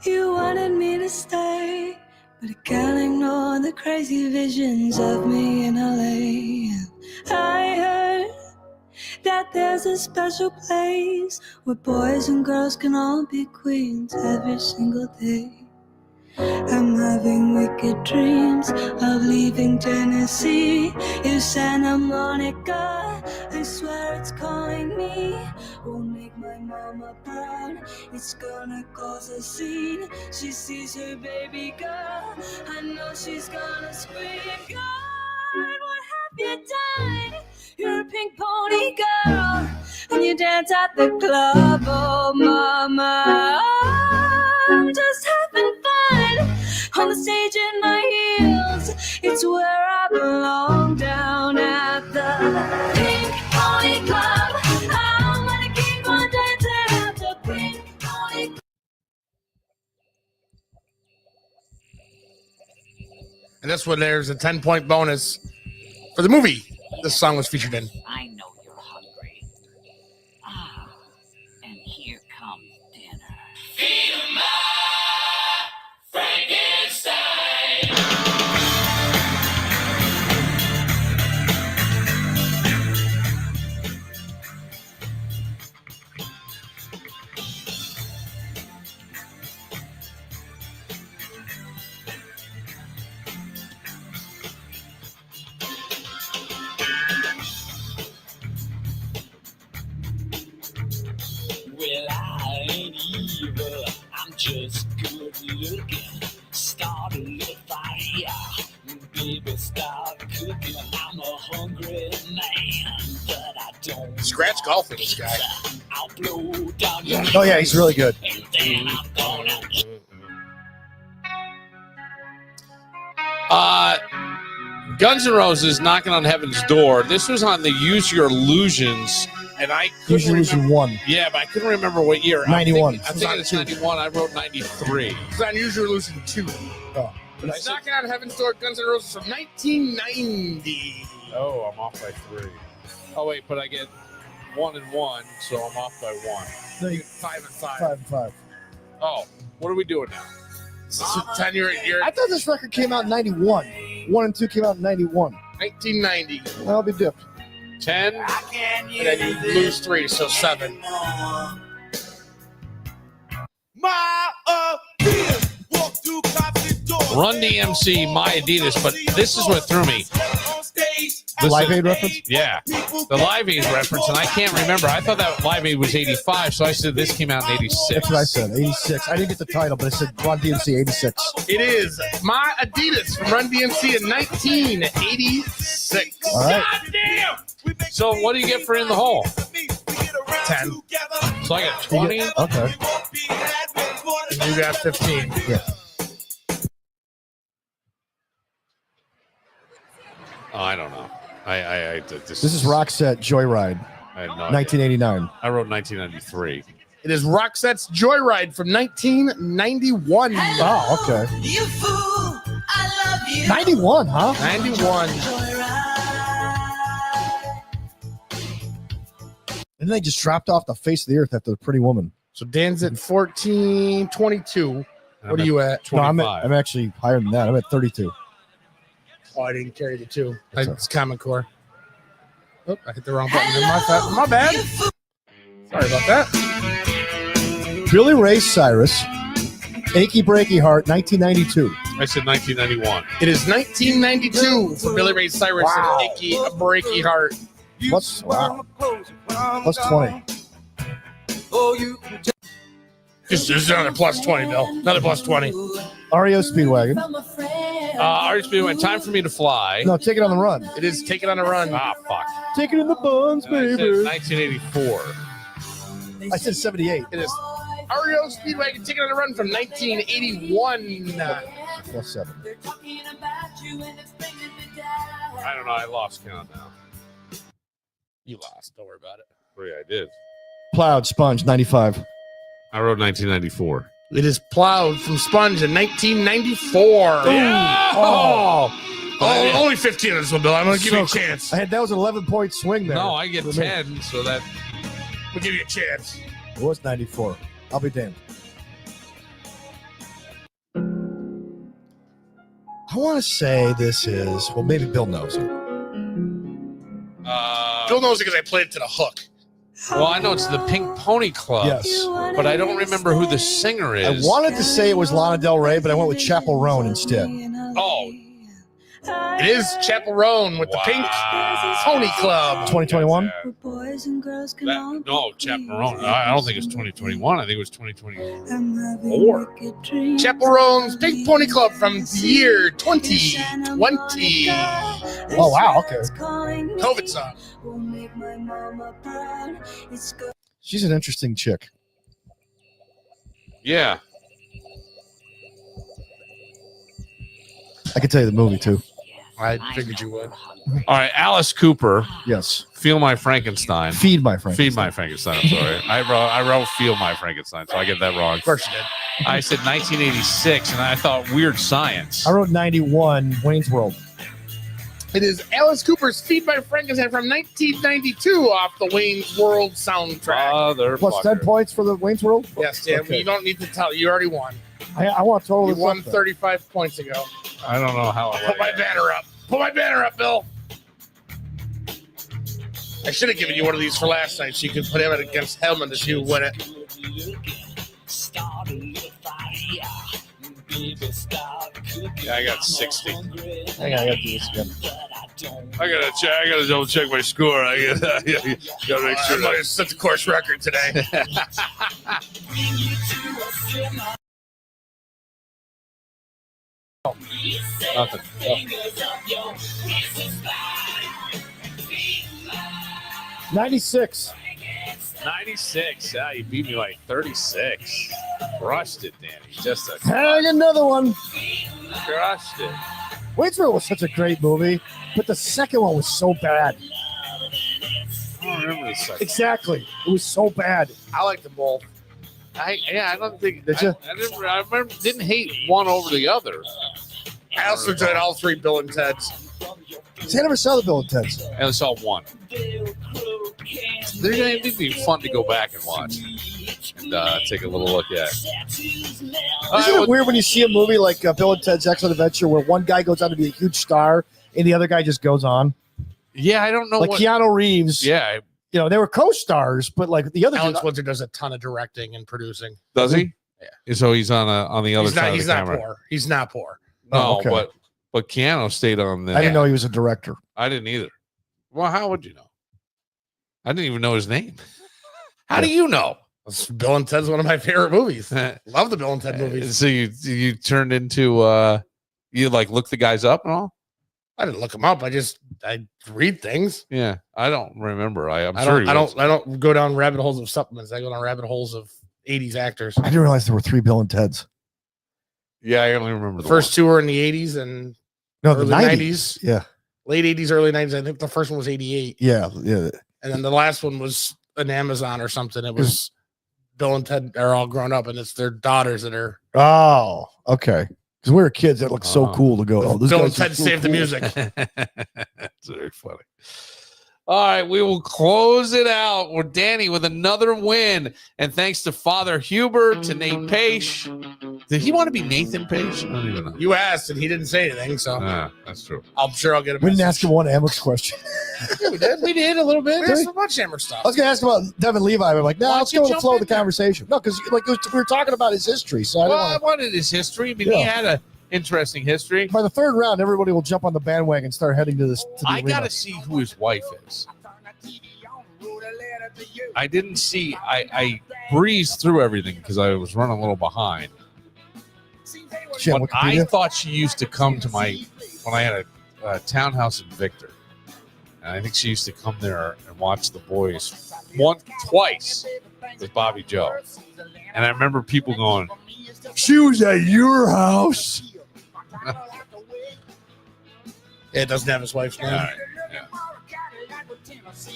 you wanted me to stay, but I can't ignore the crazy visions of me in LA. I heard that there's a special place where boys and girls can all be queens every single day. I'm having wicked dreams of leaving Tennessee. If Santa Monica, I swear it's calling me. Won't make my mama proud. It's gonna cause a scene. She sees her baby girl. I know she's gonna scream. God, what have you done? You're a pink pony girl, and you dance at the club. Oh, mama, I'm just having fun on the stage in my heels. It's where I belong, down at the Pink Pony Club. I'm gonna keep on dancing at the Pink Pony Club. And that's when there's a 10-point bonus for the movie this song was featured in. I know you're hungry. Ah, and here comes dinner. Feed 'em my Frankenstein. Well, I ain't evil, I'm just good looking. Start a little fire, baby, start cooking. I'm a hungry man, but I don't. Scratch golfing, this guy. I'll blow down your Oh, yeah, he's really good. and then I'm gonna eat. Guns N' Roses, Knocking on Heaven's Door. This was on the Use Your Illusions, and I couldn't Usually remember. one. Yeah, but I couldn't remember what year. 91. I think it's 91. I wrote 93. It's Unusual Illusion 2. It's Knocking on Heaven's Door, Guns N' Roses from 1990. Oh, I'm off by 3. Oh, wait, but I get 1 and 1, so I'm off by 1. No, you 5 and 5. 5 and 5. Oh, what are we doing now? So 10 year I thought this record came out in 91. 1 and 2 came out in 91. 1990. I'll be dipped. 10. And then you lose 3, so 7. My Adidas walk through constant doors. Run DMC, My Adidas, but this is what threw me. The Live Aid reference? Yeah, the Live Aid reference, and I can't remember. I thought that Live Aid was 85, so I said this came out in 86. That's what I said. 86. I didn't get the title, but I said Run DMC 86. It is My Adidas from Run DMC in 1986. All right. So what do you get for In the Hole? 10. So I got 20. Okay. And you got 15. Yeah. Oh, I don't know. This is Roxette Joyride, I had no idea. 1989. I wrote 1993. It is Roxette's Joyride from 1991. Oh, okay. You fool, I love you. 91, huh? 91. And then they just dropped off the face of the earth after the Pretty Woman. So Dan's at 14, 22. What are you at? No, 25. I'm actually higher than that. I'm at 32. Oh, I didn't carry the 2. That's It's Common Core. Oh, I hit the wrong button. My bad. Sorry about that. Billy Ray Cyrus, Achy Breaky Heart, 1992. I said 1991. It is 1992 for Billy Ray Cyrus Wow. and Achy Breaky Heart. Plus 20. Just another plus 20, Bill. Another plus 20. REO Speedwagon. Artie Speedway, Time for Me to Fly. No, Take It on the Run. It is Take It on a Run. Ah, fuck. Take It in the Buns, I said baby. 1984. I said 78. It is REO Speedwagon Take It on a Run from 1981. Plus 7. I don't know. I lost count now. You lost. Don't worry about it. 3, I did. Plowed Sponge, 95. I wrote 1994. It is Plowed from Sponge in 1994. Yeah! Oh, only 15 on this one, Bill. I'm going to give you a So chance. That was an 11-point swing there. No, I get 10, so that We'll give you a chance. It was 94. I'll be damned. I want to say this is, well, maybe Bill knows it. Bill knows it because I played it to the hook. well, I know it's the Pink Pony Club. Yes. But I don't remember who the singer I is. wanted to say it was Lana Del Rey, but I went with Chappell Roan instead. Oh, It is Chapel Roan with the Pink Pony Club. 2021? Boys and girls can No, Chaperone. I don't think it's 2021. I think it was 2020. Or Chapel Roan's Pink Pony Club from the year 2020. Oh, wow. Okay. COVID song. She's an interesting chick. Yeah. I can tell you the movie, too. I figured you would. All right, Alice Cooper. Yes. Feel My Frankenstein. Feed My Frankenstein. Feed My Frankenstein. I'm sorry. I wrote Feel My Frankenstein, so I get that wrong. Of course you did. I said 1986, and I thought Weird Science. I wrote 91, Wayne's World. It is Alice Cooper's Feed My Frankenstein from 1992 off the Wayne's World soundtrack. Plus 10 points for the Wayne's World? Yes, Dan. Okay. You don't need to tell. You already won. I want total. You won 35 points ago. I don't know how I Put my banner up. Put my banner up, Bill. I should have given you one of these for last night so you could put him against Hellman if you win it. Yeah, I got 60. Hang on, I gotta do this again. I gotta double check my score. I gotta make sure. I'm going to set the course record today. Nothing. Oh. 96. 96. Yeah, you beat me like 36. Crushed it, Danny. Just a Hang another one. crushed it. Wayne's World was such a great movie, but the second one was so bad. I don't remember the second. Exactly. It was so bad. I like them both. I don't think. Did you? I remember. Didn't hate one over the other. I also enjoyed all 3 Bill and Ted's. See, I never saw the Bill and Ted's. I only saw one. They'd be fun to go back and watch and take a little look at. Isn't it weird when you see a movie like Bill and Ted's Excellent Adventure where one guy goes on to be a huge star and the other guy just goes on? Yeah, I don't know. Like Keanu Reeves. Yeah. You know, they were co-stars, but like the other Alan Switzer does a ton of directing and producing. Does he? Yeah. So he's on the other side of the camera. Poor. He's not poor. No, okay. but Keanu stayed on the. I didn't know he was a director. I didn't either. Well, how would you know? I didn't even know his name. How do you know? Bill and Ted's one of my favorite movies. Love the Bill and Ted movies. So you turned into you like look the guys up and all? I didn't look them up. I read things. Yeah, I don't remember. I'm I sure don't go down rabbit holes of supplements. I go down rabbit holes of 80s actors. I didn't realize there were 3 Bill and Ted's. Yeah, I only remember the first 2 were in the 80s and the early 90s. Yeah. Late 80s, early 90s. I think the first one was 88. Yeah. And then the last one was an Amazon or something. It was Bill and Ted are all grown up, and it's their daughters that are. Oh, okay. Because we were kids, that looked so cool to go. Oh, those Bill and guys are Ted so saved the cool. music. That's very funny. All right, we will close it out with Danny with another win. And thanks to Father Hubert, to Nate Page. Did he want to be Nathan Page? I don't even know. You asked, and he didn't say anything, so that's true. I'm sure I'll get a We message. didn't ask him one Amherst question. Yeah, we did a little bit. Did There's we? so much Hammer stuff. I was going to ask about Devin Levi. I'm like, no, Why let's don't go you with the jump flow of in the there? conversation. No, because we were talking about his history. So I Well, don't I want wanted his history. I mean, he Yeah. had an interesting history. by the 3rd round, everybody will jump on the bandwagon and start heading to this. To the I arena. got to see who his wife is. I didn't see. I breezed through everything because I was running a little behind. Shit, But I Wikipedia? thought she used to come to when I had a townhouse in Victor. And I think she used to come there and watch the boys twice with Bobby Joe. And I remember people going, She was at your house. It doesn't have his wife's name. all right.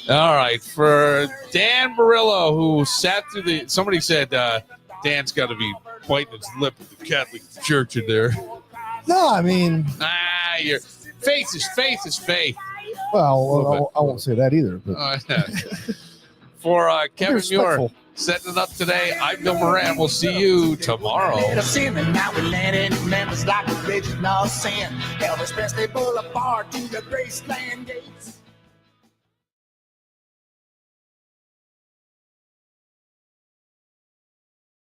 All right, for Dan Barillo, who sat through somebody said Dan's got to be biting his lip at the Catholic Church in there. No, I mean, Your faith is faith. well, I won't say that either. But For Kevin Muir, respectful. setting it up today, I'm Bill Moran. We'll see you tomorrow. Now we landed members like original sin. Elvis Presley Boulevard to the Graceland gates.